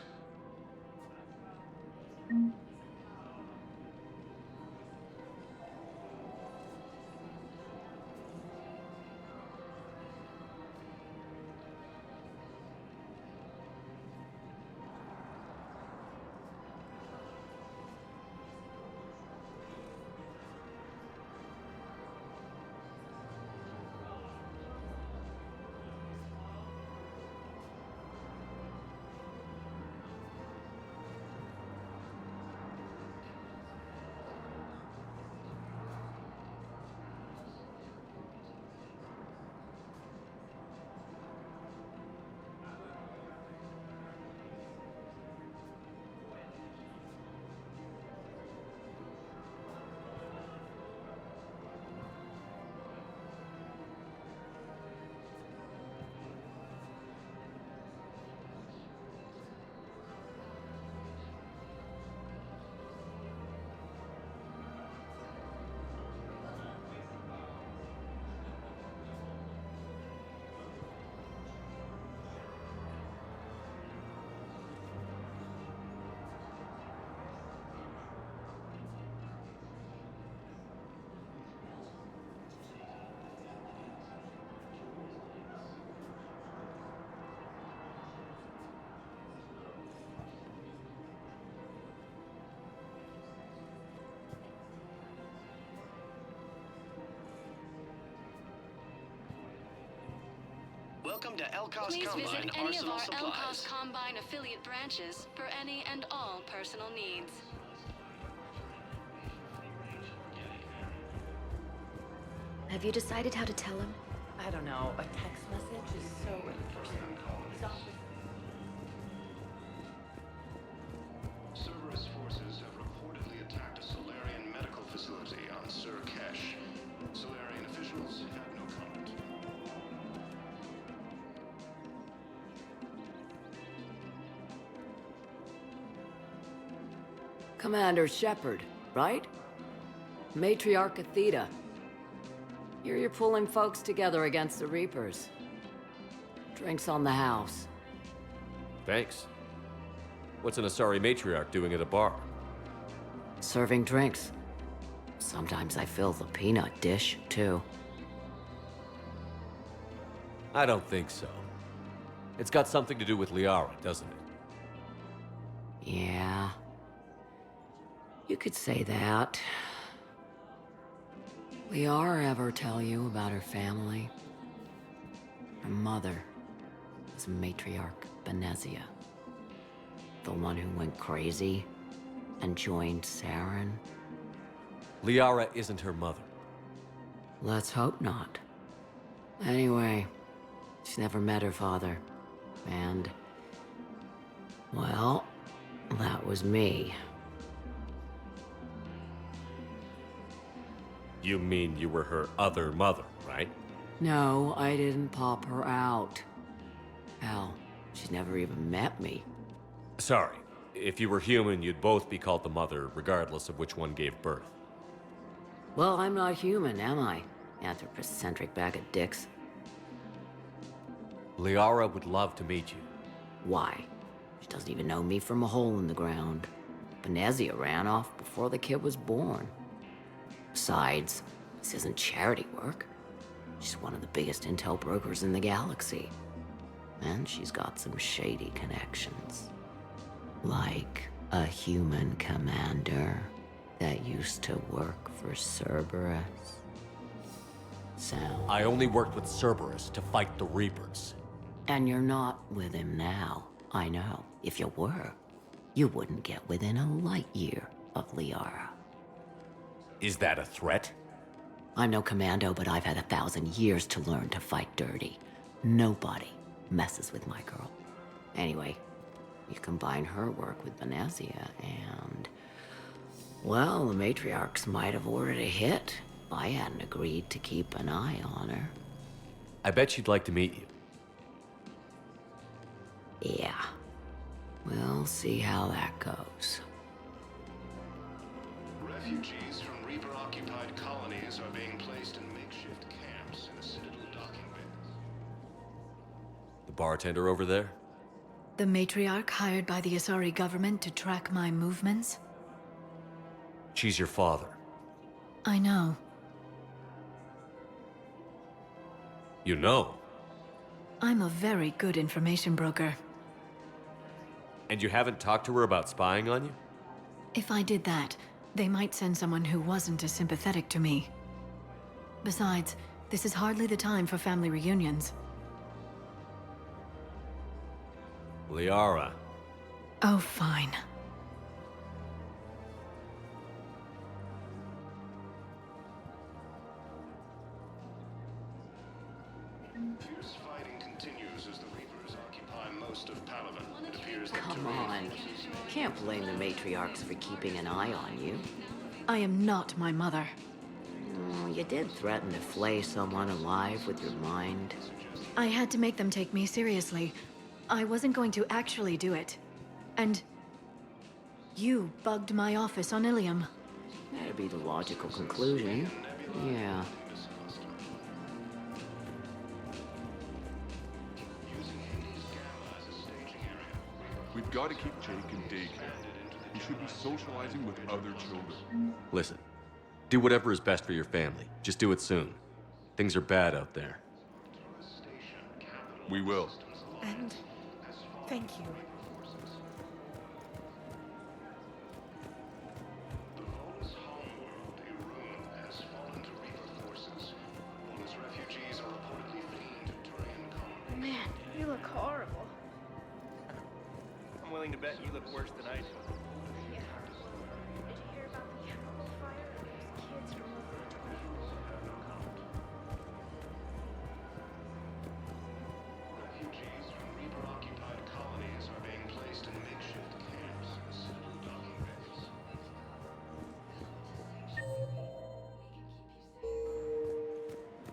Welcome to Elcos Please Combine visit any of Arsenal our Supplies. Elcos Combine affiliate branches for any and all personal needs. Have you decided how to tell him? I don't know. A text message is so impersonal. He's off. Cerberus forces have reportedly attacked a Solarian medical facility on Sur Kesh. Solarian officials have no comment. Commander Shepard, right? Matriarch Athena. Here you're pulling folks together against the Reapers. Drinks on the house. Thanks. What's an Asari matriarch doing at a bar? Serving drinks. Sometimes I fill the peanut dish, too. I don't think so. It's got something to do with Liara, doesn't it? Yeah. You could say that. Liara ever tell you about her family? Her mother was Matriarch Benezia. The one who went crazy and joined Saren. Liara isn't her mother. Let's hope not. Anyway, she's never met her father. And, well, that was me. You mean you were her other mother, right? No, I didn't pop her out. Hell, she's never even met me. Sorry. If you were human, you'd both be called the mother, regardless of which one gave birth. Well, I'm not human, am I? Anthropocentric bag of dicks. Liara would love to meet you. Why? She doesn't even know me from a hole in the ground. Benezia ran off before the kid was born. Besides, this isn't charity work. She's one of the biggest intel brokers in the galaxy. And she's got some shady connections. Like a human commander that used to work for Cerberus. So... I only worked with Cerberus to fight the Reapers. And you're not with him now. I know. If you were, you wouldn't get within a light year of Liara. Is that a threat? I'm no commando, but I've had 1,000 years to learn to fight dirty. Nobody messes with my girl. Anyway, you combine her work with Benezia and... well, the matriarchs might have ordered a hit if I hadn't agreed to keep an eye on her. I bet she'd like to meet you. Yeah. We'll see how that goes. Refugees from Reaper-occupied colonies are being placed in makeshift camps in the Citadel docking bay. The bartender over there? The matriarch hired by the Asari government to track my movements? She's your father. I know. You know? I'm a very good information broker. And you haven't talked to her about spying on you? If I did that, they might send someone who wasn't as sympathetic to me. Besides, this is hardly the time for family reunions. Liara. Oh, fine. Fierce fighting continues as the Reapers occupy most of Palaven. It appears that Come on. Can't blame the matriarchs for keeping an eye on you. I am not my mother. You did threaten to flay someone alive with your mind. I had to make them take me seriously. I wasn't going to actually do it. And... you bugged my office on Ilium. That'd be the logical conclusion. Yeah. We've got to keep Jake in daycare. He should be socializing with other children. Listen, do whatever is best for your family. Just do it soon. Things are bad out there. We will. And thank you. The Volus homeworld, Irun, has fallen to Reaper forces. Volus refugees are reportedly fleeing to Turian colonies. Man, you look horrible. I'm willing to bet you look worse than I do. Yeah. Did you hear about the chemical fire and those kids from over the Refugees from Reaper-occupied colonies are being placed in makeshift camps in the Citadel docking bays.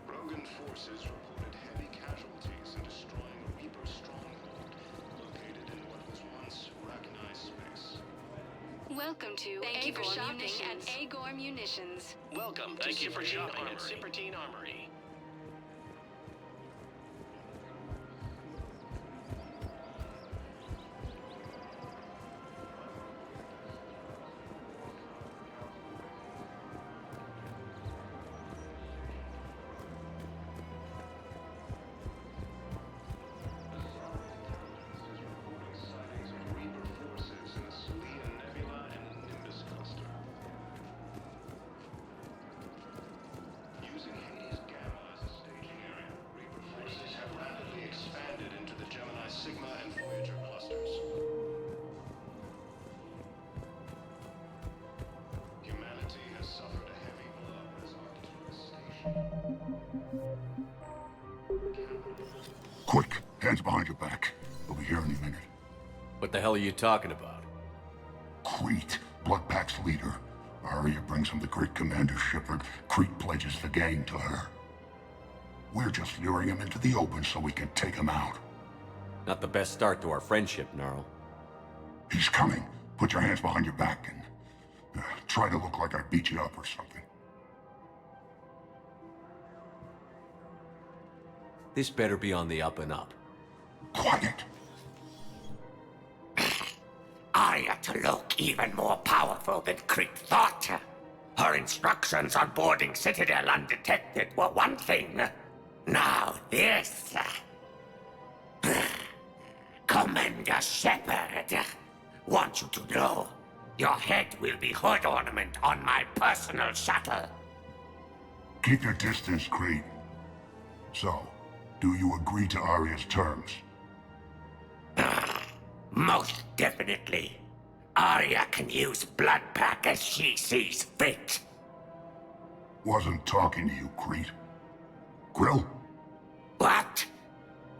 Rogan forces reported heavy casualties in destroying a Reaper stronghold located in what was once recognized space. Welcome to Thank you for Agor shopping Munitions. At Agor Munitions. Welcome to Thank you for Citadel shopping Armory. at Citadel Armory. Sightings of Reaper forces in the Celia Nebula and the Nimbus cluster. Quick, hands behind your back. We'll be here any minute. What the hell are you talking about? Crete, Blood Pack's leader. Arya brings him the great Commander Shepard. Crete pledges the gang to her. We're just luring him into the open so we can take him out. Not the best start to our friendship, Gnarl. He's coming. Put your hands behind your back and try to look like I beat you up or something. This better be on the up and up. Quiet. Arya to look even more powerful than Crete thought. Her instructions on boarding Citadel undetected were one thing. Now this. Commander Shepard, want you to know, your head will be hood ornament on my personal shuttle. Keep your distance, Crete. So, do you agree to Arya's terms? Most definitely. Arya can use Blood Pack as she sees fit. Wasn't talking to you, Crete. Grill? What?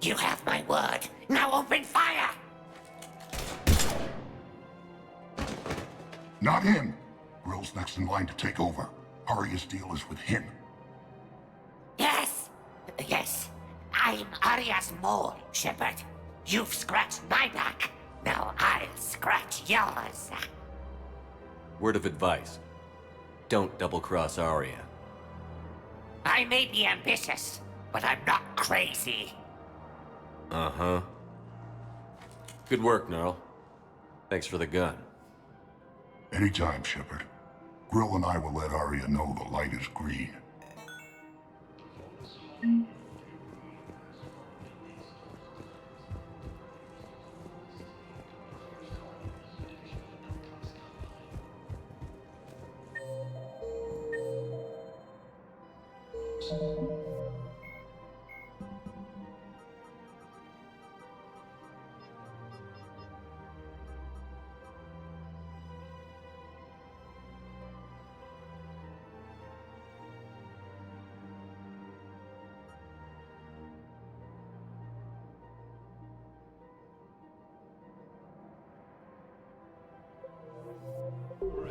You have my word. Now open fire! Not him. Grill's next in line to take over. Arya's deal is with him. Yes. Yes. I'm Arya's mole, Shepard. You've scratched my back. Now I'll scratch yours. Word of advice. Don't double-cross Arya. I may be ambitious, but I'm not crazy. Uh-huh. Good work, Gnarl. Thanks for the gun. Anytime, Shepard. Grill and I will let Arya know the light is green.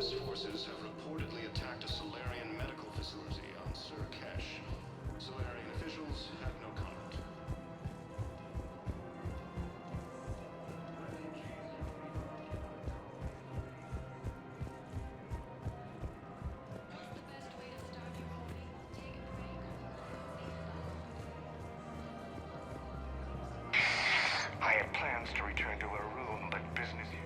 Terrorist forces have reportedly attacked a Solarian medical facility on Surkesh. Solarian officials have no comment. I had plans to return to her room, but business here.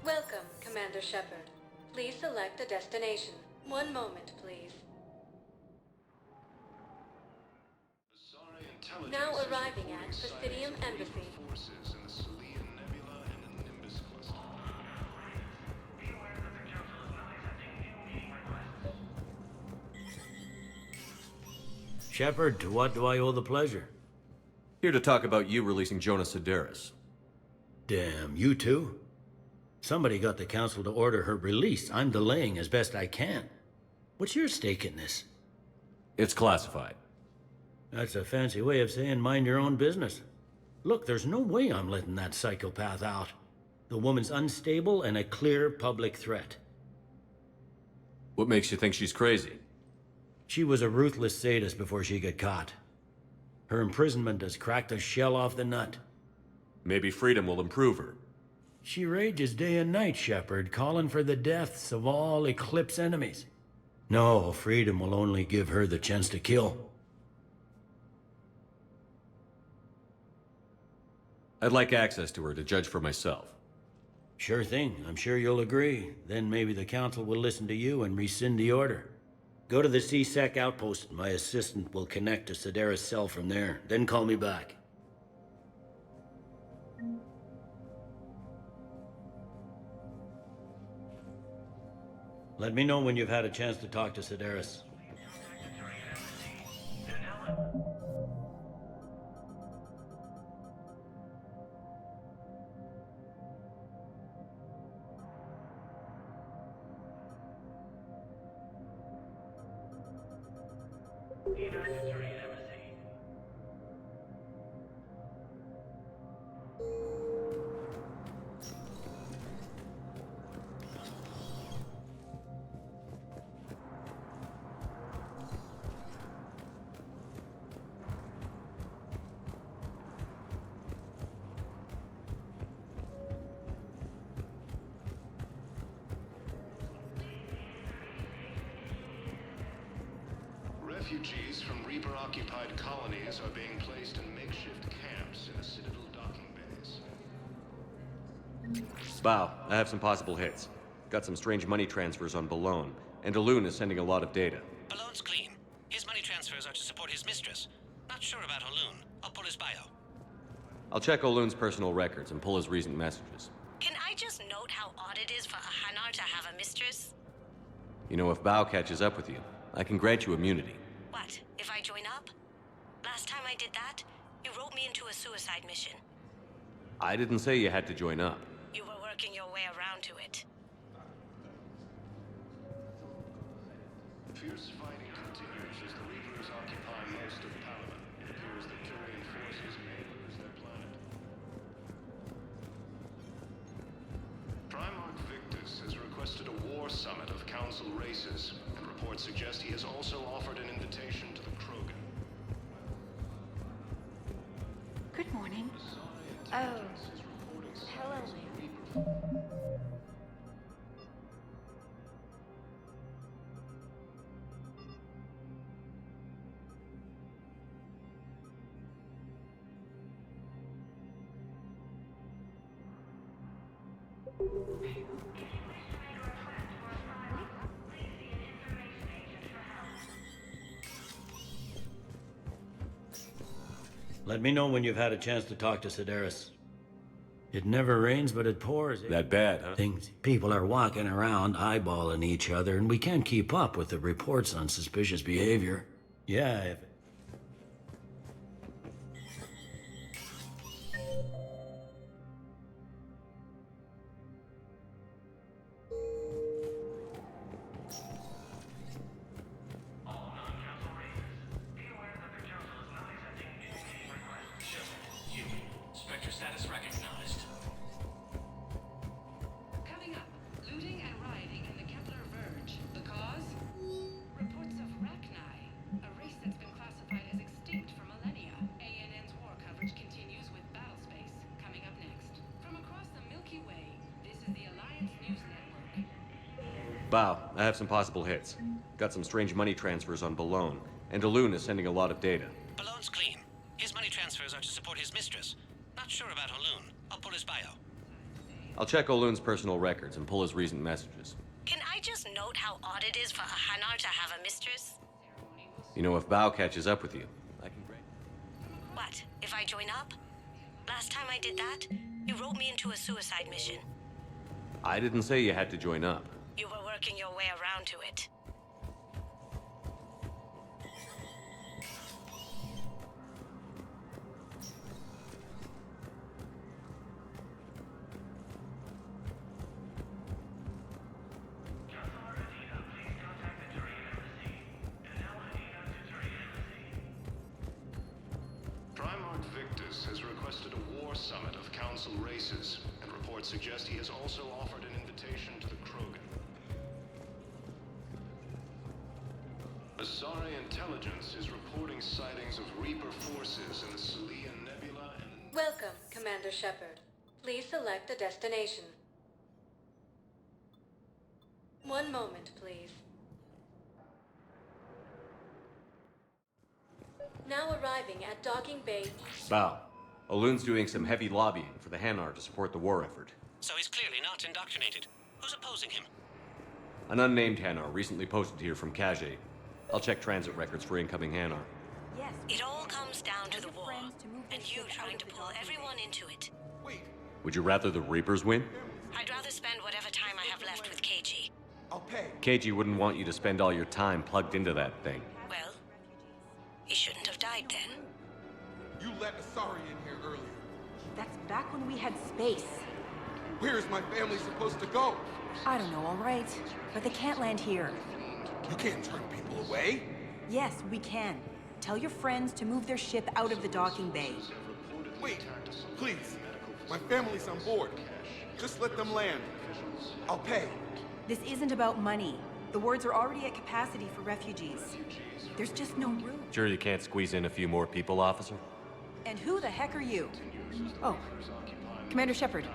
Welcome, Commander Shepard. Please select a destination. One moment, please. Now arriving at Presidium Embassy. Forces in the Selene Nebula and the Nimbus cluster. Shepard, to what do I owe the pleasure? Here to talk about you releasing Jonas Sedaris. Damn, you too? Somebody got the council to order her release. I'm delaying as best I can. What's your stake in this? It's classified. That's a fancy way of saying mind your own business. Look, there's no way I'm letting that psychopath out. The woman's unstable and a clear public threat. What makes you think she's crazy? She was a ruthless sadist before she got caught. Her imprisonment has cracked the shell off the nut. Maybe freedom will improve her. She rages day and night, Shepard, calling for the deaths of all Eclipse enemies. No, freedom will only give her the chance to kill. I'd like access to her to judge for myself. Sure thing. I'm sure you'll agree. Then maybe the council will listen to you and rescind the order. Go to the C-Sec outpost. My assistant will connect to Sedaris' cell from there. Then call me back. Let me know when you've had a chance to talk to Sedaris. Refugees from Reaper-occupied colonies are being placed in makeshift camps in the Citadel docking bays. Bow, I have some possible hits. Got some strange money transfers on Balone, and Alun is sending a lot of data. Balone's clean. His money transfers are to support his mistress. Not sure about Alun. I'll pull his bio. I'll check Olun's personal records and pull his recent messages. Can I just note how odd it is for a Hanar to have a mistress? You know, if Bow catches up with you, I can grant you immunity. What, if I join up? Last time I did that, you wrote me into a suicide mission. I didn't say you had to join up. You were working your way around to it. Fierce fighting continues as the Reapers occupy most of Palaven. It appears that Turian forces may lose their planet. Primarch Victus has requested a war summit of Council races, and reports suggest he has also offered an invitation to the Krogan. Good morning. Oh. Hello. Let me know when you've had a chance to talk to Sedaris. It never rains, but it pours. That bad, huh? People are walking around eyeballing each other, and we can't keep up with the reports on suspicious behavior. Yeah, if... Spectre status recognized. Coming up, looting and rioting in the Kepler Verge. The cause? Reports of Rachni, a race that's been classified as extinct for millennia. ANN's war coverage continues with Battlespace, coming up next. From across the Milky Way, this is the Alliance News Network. Bow, I have some possible hits. Got some strange money transfers on Balone, and Alun is sending a lot of data. Balone's clean. His money transfers are to support his mistress. Not sure about Alun. I'll pull his bio. I'll check Olun's personal records and pull his recent messages. Can I just note how odd it is for a Hanar to have a mistress? You know, if Bow catches up with you, I can grant... What, if I join up? Last time I did that, you wrote me into a suicide mission. I didn't say you had to join up. You were working your way around to it. Primarch Victus has requested a war summit of Council races, and reports suggest he has also offered an invitation to the Krogan. Asari intelligence is reporting sightings of Reaper forces in the Salian Nebula and... Welcome, Commander Shepard. Please select a destination. One moment, please. Now arriving at Docking Bay. Bow, Olun's doing some heavy lobbying for the Hanar to support the war effort. So he's clearly not indoctrinated. Who's opposing him? An unnamed Hanar recently posted here from Kage. I'll check transit records for incoming Hanar. Yes. It all comes down to the war, and you trying to pull everyone into it. Would you rather the Reapers win? I'd rather spend whatever time I have left with KG. KG wouldn't want you to spend all your time plugged into that thing. Well, he shouldn't have died then. You let Asari in here earlier. That's back when we had space. Where is my family supposed to go? I don't know, all right. But they can't land here. You can't turn people away. Yes, we can. Tell your friends to move their ship out of the docking bay. Wait, please. My family's on board. Just let them land. I'll pay. This isn't about money. The wards are already at capacity for refugees. There's just no room. Sure you can't squeeze in a few more people, officer? And who the heck are you? Oh, Commander Shepard.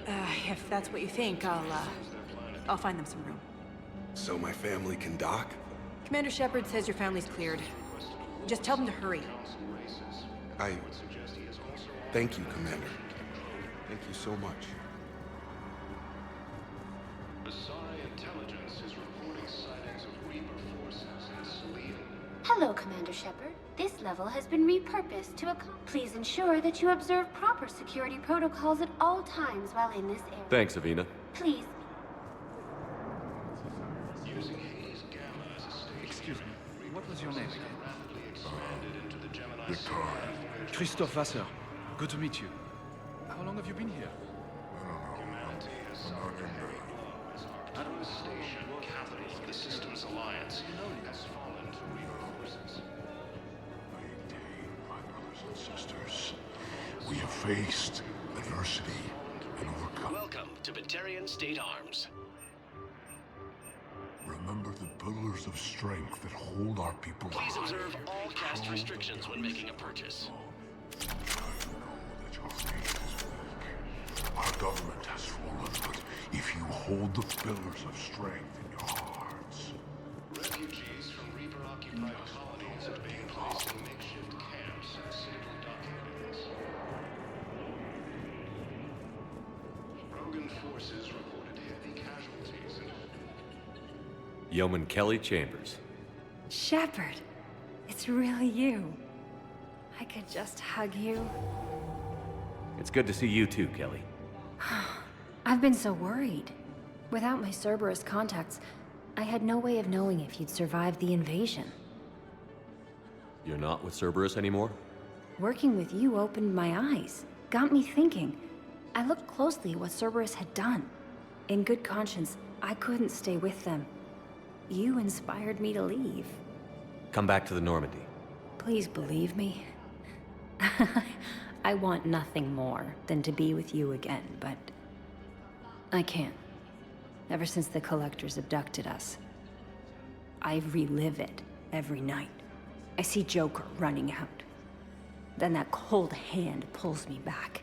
If that's what you think, I'll find them some room. So my family can dock? Commander Shepard says your family's cleared. Just tell them to hurry. Thank you, Commander. Thank you so much. Asari intelligence is reporting sightings of Reaper forces in Citadel. Hello, Commander Shepard. This level has been repurposed to Please ensure that you observe proper security protocols at all times while in this area. Thanks, Avina. Please. Excuse me, what was your name again? Victor. Christophe Vasseur. Good to meet you. How long have you been here? Station, capital of the Systems Alliance, has fallen to Reaper forces. My brothers and sisters, we have faced adversity and overcome. Welcome to Batarian State Arms. Remember the pillars of strength that hold our people. Please observe all caste restrictions when making a purchase. Our government has fallen, but if you hold the pillars of strength in your hearts. Refugees from Reaper-occupied colonies are being placed in makeshift camps at Citadel docking bays. Rogan forces reported heavy casualties and... Yeoman Kelly Chambers. Shepard, it's really you. I could just hug you. It's good to see you too, Kelly. I've been so worried. Without my Cerberus contacts, I had no way of knowing if you'd survived the invasion. You're not with Cerberus anymore? Working with you opened my eyes, got me thinking. I looked closely at what Cerberus had done. In good conscience, I couldn't stay with them. You inspired me to leave. Come back to the Normandy. Please believe me. I want nothing more than to be with you again, but I can't. Ever since the Collectors abducted us, I relive it every night. I see Joker running out. Then that cold hand pulls me back.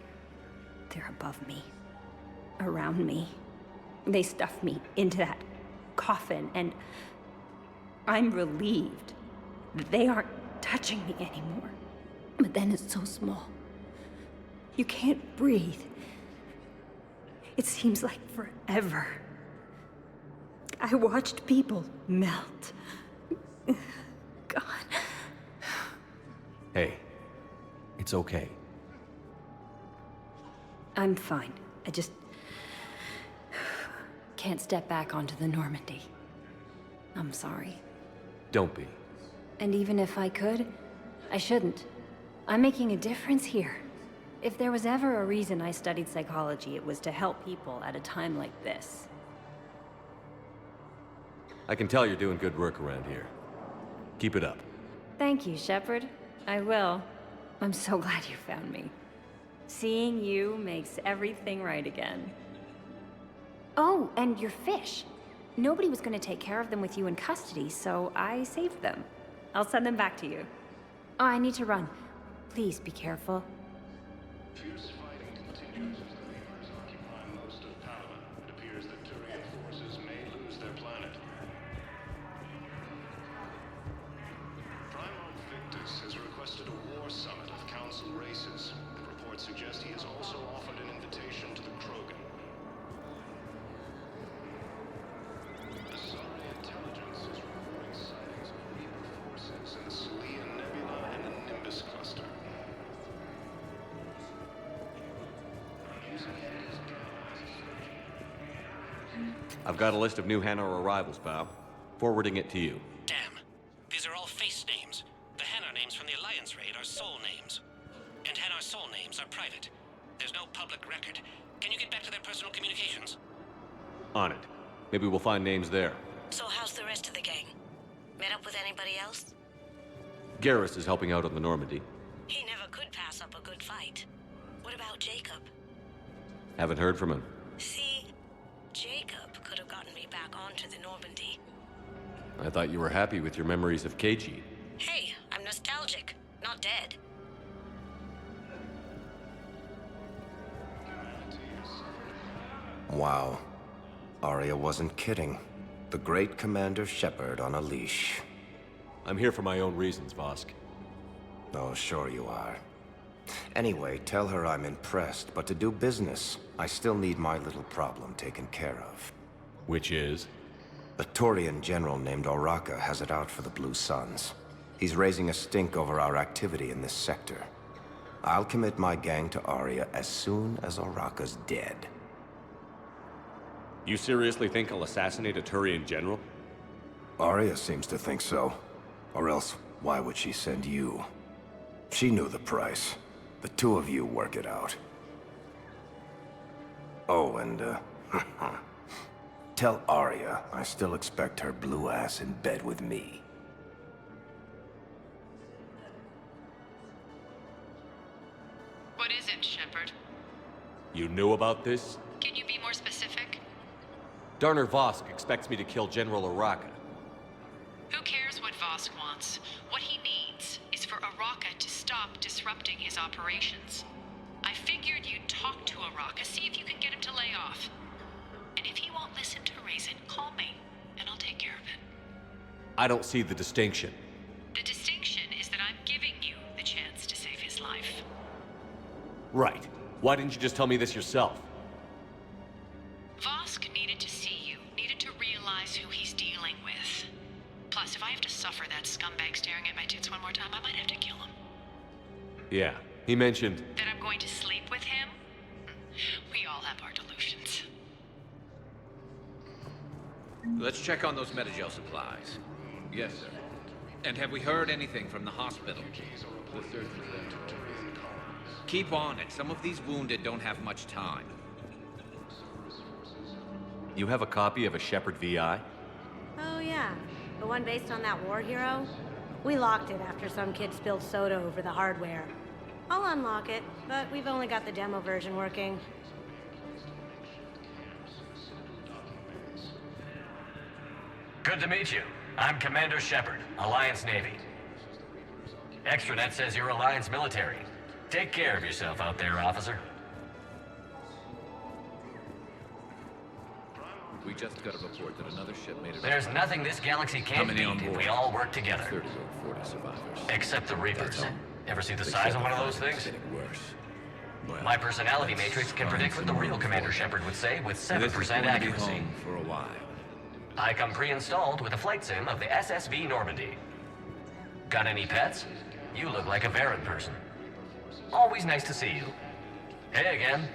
They're above me, around me. They stuff me into that coffin, and I'm relieved that they aren't touching me anymore. But then it's so small. You can't breathe. It seems like forever. I watched people melt. God. Hey, it's okay. I'm fine. I just can't step back onto the Normandy. I'm sorry. Don't be. And even if I could, I shouldn't. I'm making a difference here. If there was ever a reason I studied psychology, it was to help people at a time like this. I can tell you're doing good work around here. Keep it up. Thank you, Shepard. I will. I'm so glad you found me. Seeing you makes everything right again. Oh, and your fish. Nobody was going to take care of them with you in custody, so I saved them. I'll send them back to you. Oh, I need to run. Please be careful. Fierce fighting continues as the Reapers occupy most of Panama. It appears that Turian forces may lose their planet. Primarch Victus has requested a war summit of Council races. Reports suggest he has also offered an invitation to the Krogan. Asari intelligence is reporting sightings of Reaper forces in the Citadel Nebula and the Nimbus cluster. I've got a list of new Hanar arrivals, Bob. Forwarding it to you. Damn. These are all face names. The Hanar names from the Alliance raid are soul names. And Hanar soul names are private. There's no public record. Can you get back to their personal communications? On it. Maybe we'll find names there. So how's the rest of the gang? Met up with anybody else? Garrus is helping out on the Normandy. He never could pass up a good fight. What about Jacob? Haven't heard from him. See, Jacob could have gotten me back onto the Normandy. I thought you were happy with your memories of KG. Hey, I'm nostalgic, not dead. Wow. Arya wasn't kidding. The great Commander Shepard on a leash. I'm here for my own reasons, Vosk. Oh, sure you are. Anyway, tell her I'm impressed, but to do business, I still need my little problem taken care of. Which is? A Turian general named Oraka has it out for the Blue Suns. He's raising a stink over our activity in this sector. I'll commit my gang to Arya as soon as Oraka's dead. You seriously think I'll assassinate a Turian general? Arya seems to think so. Or else, why would she send you? She knew the price. The two of you work it out. Oh, and, tell Arya I still expect her blue ass in bed with me. What is it, Shepard? You knew about this? Can you be more specific? Darner Vosk expects me to kill General Oraka. Who cares what Vosk wants? What he needs is for Oraka to stop disrupting his operations. I figured you'd talk to Oraka, see if you can get him to lay off. And if he won't listen to reason, call me, and I'll take care of it. I don't see the distinction. The distinction is that I'm giving you the chance to save his life. Right. Why didn't you just tell me this yourself? Vosk needed to see you, needed to realize who he's dealing with. Plus, if I have to suffer that scumbag staring at my tits one more time, I might have to kill him. Yeah, he mentioned... That I'm going to sleep with him? We all have our delusions. Let's check on those Metagel supplies. Yes, sir. And have we heard anything from the hospital? The surgeon's there. Keep on it. Some of these wounded don't have much time. You have a copy of a Shepard VI? Oh yeah, the one based on that war hero? We locked it after some kid spilled soda over the hardware. I'll unlock it, but we've only got the demo version working. Good to meet you. I'm Commander Shepard, Alliance Navy. Extranet says you're Alliance military. Take care of yourself out there, officer. We just got a report that another ship made it. There's nothing this galaxy can't beat if we all work together. 30 or 40 survivors. Except the Reapers. Ever see the size of one of those things? My personality matrix can predict what the real Commander Shepard would say with 7% accuracy. For a while. I come pre-installed with a flight sim of the SSV Normandy. Got any pets? You look like a Varen person. Always nice to see you. Hey again.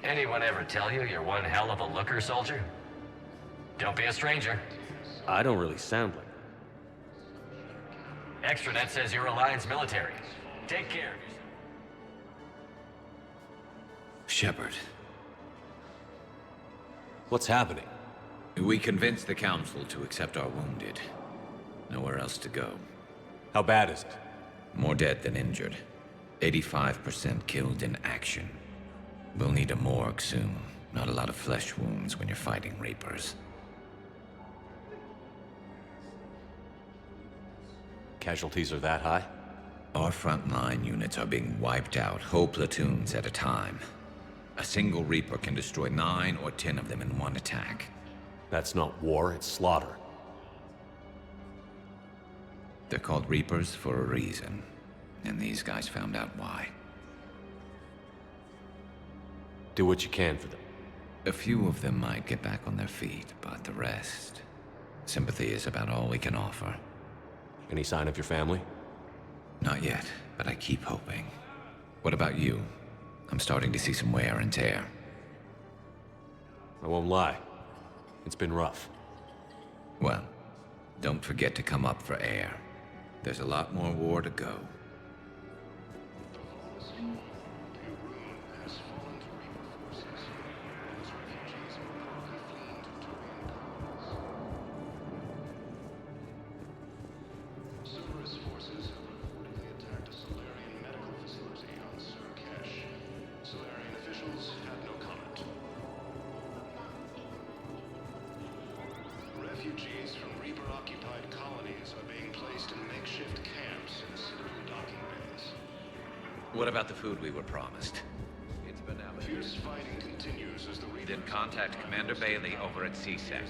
Anyone ever tell you you're one hell of a looker, soldier? Don't be a stranger. I don't really sound like... Extranet says you're Alliance military. Take care of yourself. Shepard. What's happening? We convinced the Council to accept our wounded. Nowhere else to go. How bad is it? More dead than injured. 85% killed in action. We'll need a morgue soon. Not a lot of flesh wounds when you're fighting Reapers. Casualties are that high? Our frontline units are being wiped out, whole platoons at a time. A single Reaper can destroy 9 or 10 of them in one attack. That's not war, it's slaughter. They're called Reapers for a reason. And these guys found out why. Do what you can for them. A few of them might get back on their feet, but the rest... Sympathy is about all we can offer. Any sign of your family? Not yet, but I keep hoping. What about you? I'm starting to see some wear and tear. I won't lie. It's been rough. Well, don't forget to come up for air. There's a lot more war to go. Refugees from Reaper-occupied colonies are being placed in makeshift camps in Citadel docking bays. What about the food we were promised? It's been out. Fierce fighting continues as the Reaper... Then contact Commander Bailey over at CSEC.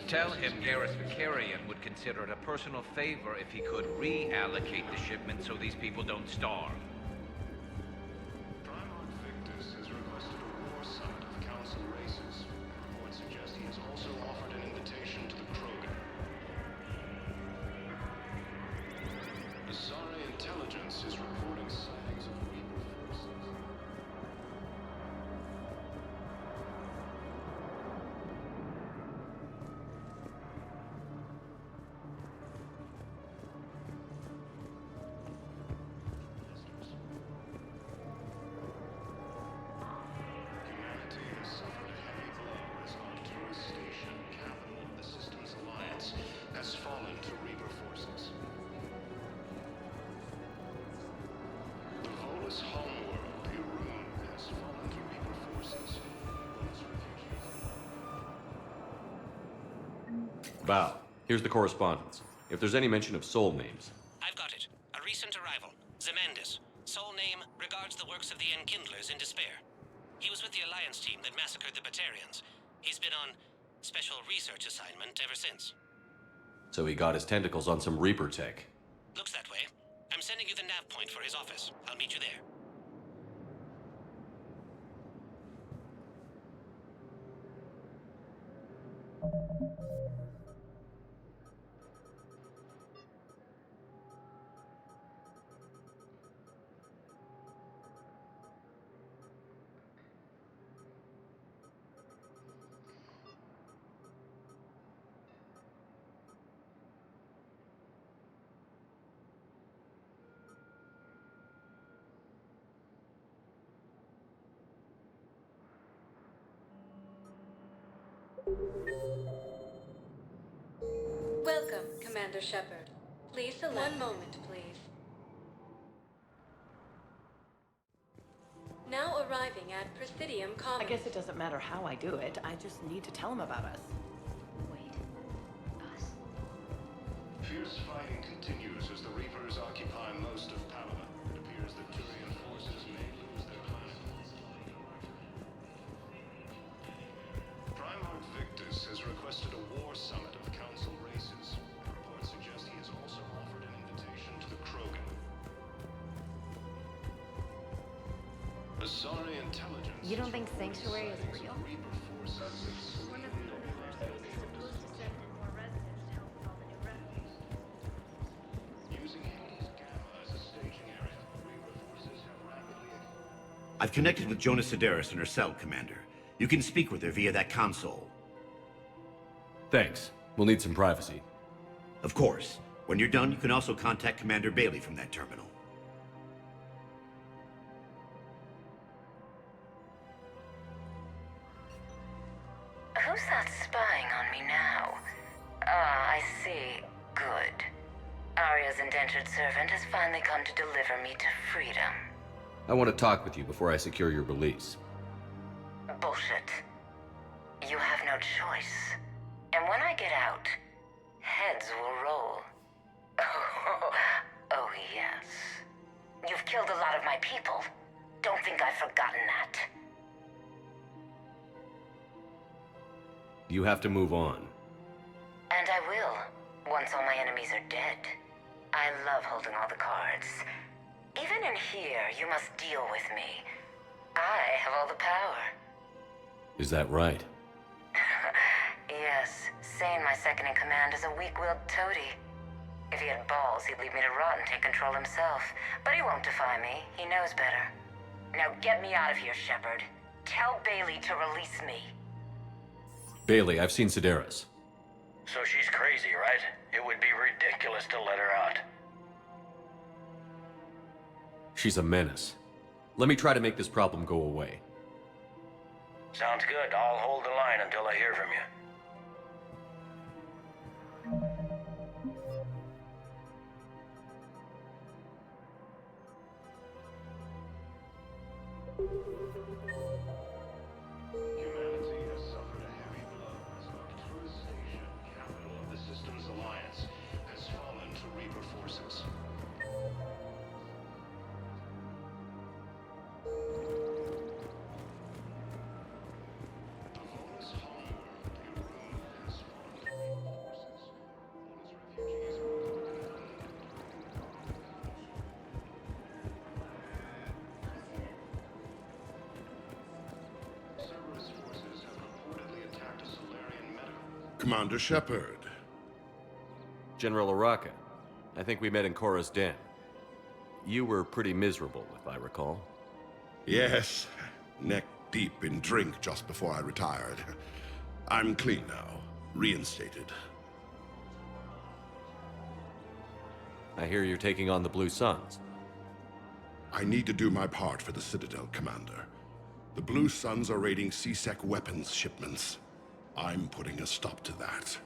Tell him Garrus Vicarian would consider it a personal favor if he could reallocate the shipment so these people don't starve. Primarch Victus has requested a war summit of Council races. Reports suggest he has also offered an invitation to the Krogan. Asari intelligence is reporting sightings of Reaper forces. Humanity has suffered a heavy blow as Arcturus Station, capital of the Systems Alliance, has fallen to Reaper forces. The Volus homeworld, Irun, has fallen to Reaper forces. Volus refugees. Val, here's the correspondence. If there's any mention of soul names. I've got it. A recent arrival. Zemandis. Sole name regards the works of the Enkindlers in despair. He was with the Alliance team that massacred the Batarians. He's been on special research assignment ever since. So he got his tentacles on some Reaper tech. Looks that way. I'm sending you the nav point for his office. I'll meet you there. Welcome, Commander Shepard. Please select... One moment, please. Now arriving at Presidium Commons. I guess it doesn't matter how I do it. I just need to tell him about us. Fierce fighting continues as the Reapers occupy most of Paloma. It appears that Turian forces may lose their planet. Primarch Victus has requested a war summit of Council races. Reports suggest he has also offered an invitation to the Krogan. Asari intelligence... You don't think Sanctuary is real? Reaper forces... I've connected with Jonas Sedaris in her cell, Commander. You can speak with her via that console. Thanks. We'll need some privacy. Of course. When you're done, you can also contact Commander Bailey from that terminal. Who's that spying on me now? Ah, I see. Good. Arya's indentured servant has finally come to deliver me to freedom. I want to talk with you before I secure your release. Bullshit. You have no choice. And when I get out, heads will roll. Oh, yes. You've killed a lot of my people. Don't think I've forgotten that. You have to move on. And I will, once all my enemies are dead. I love holding all the cards. Even in here, you must deal with me. I have all the power. Is that right? Yes, Sane, my second-in-command, is a weak-willed toady. If he had balls, he'd leave me to rot and take control himself. But he won't defy me. He knows better. Now get me out of here, Shepard. Tell Bailey to release me. Bailey, I've seen Sedaris. So she's crazy, right? It would be ridiculous to let her out. She's a menace. Let me try to make this problem go away. Sounds good. I'll hold the line until I hear from you. Humanity has suffered a heavy blow as Arcturus Station, capital of the Systems Alliance, has fallen to Reaper forces. Commander Shepard. General Araka, I think we met in Korra's den. You were pretty miserable, if I recall. Yes, neck deep in drink just before I retired. I'm clean now, reinstated. I hear you're taking on the Blue Suns. I need to do my part for the Citadel, Commander. The Blue Suns are raiding C-Sec weapons shipments. I'm putting a stop to that.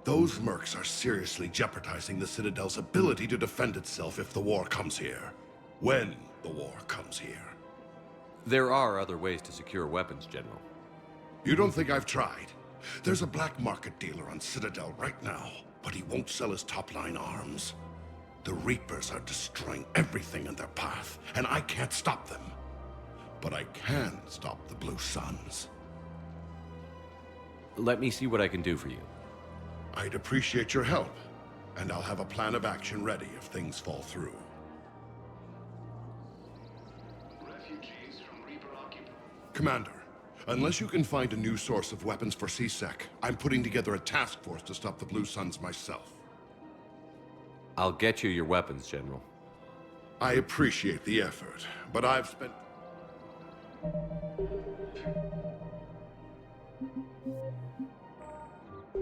Those mercs are seriously jeopardizing the Citadel's ability to defend itself if the war comes here. When the war comes here. There are other ways to secure weapons, General. You don't think I've tried? There's a black market dealer on Citadel right now, but he won't sell his top-line arms. The Reapers are destroying everything in their path, and I can't stop them. But I can stop the Blue Suns. Let me see what I can do for you. I'd appreciate your help, and I'll have a plan of action ready if things fall through. Refugees from Reaper occupied. Commander, unless you can find a new source of weapons for C-Sec, I'm putting together a task force to stop the Blue Suns myself. I'll get you your weapons, General. I appreciate the effort, but I've spent...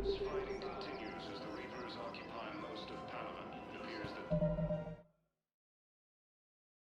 Fighting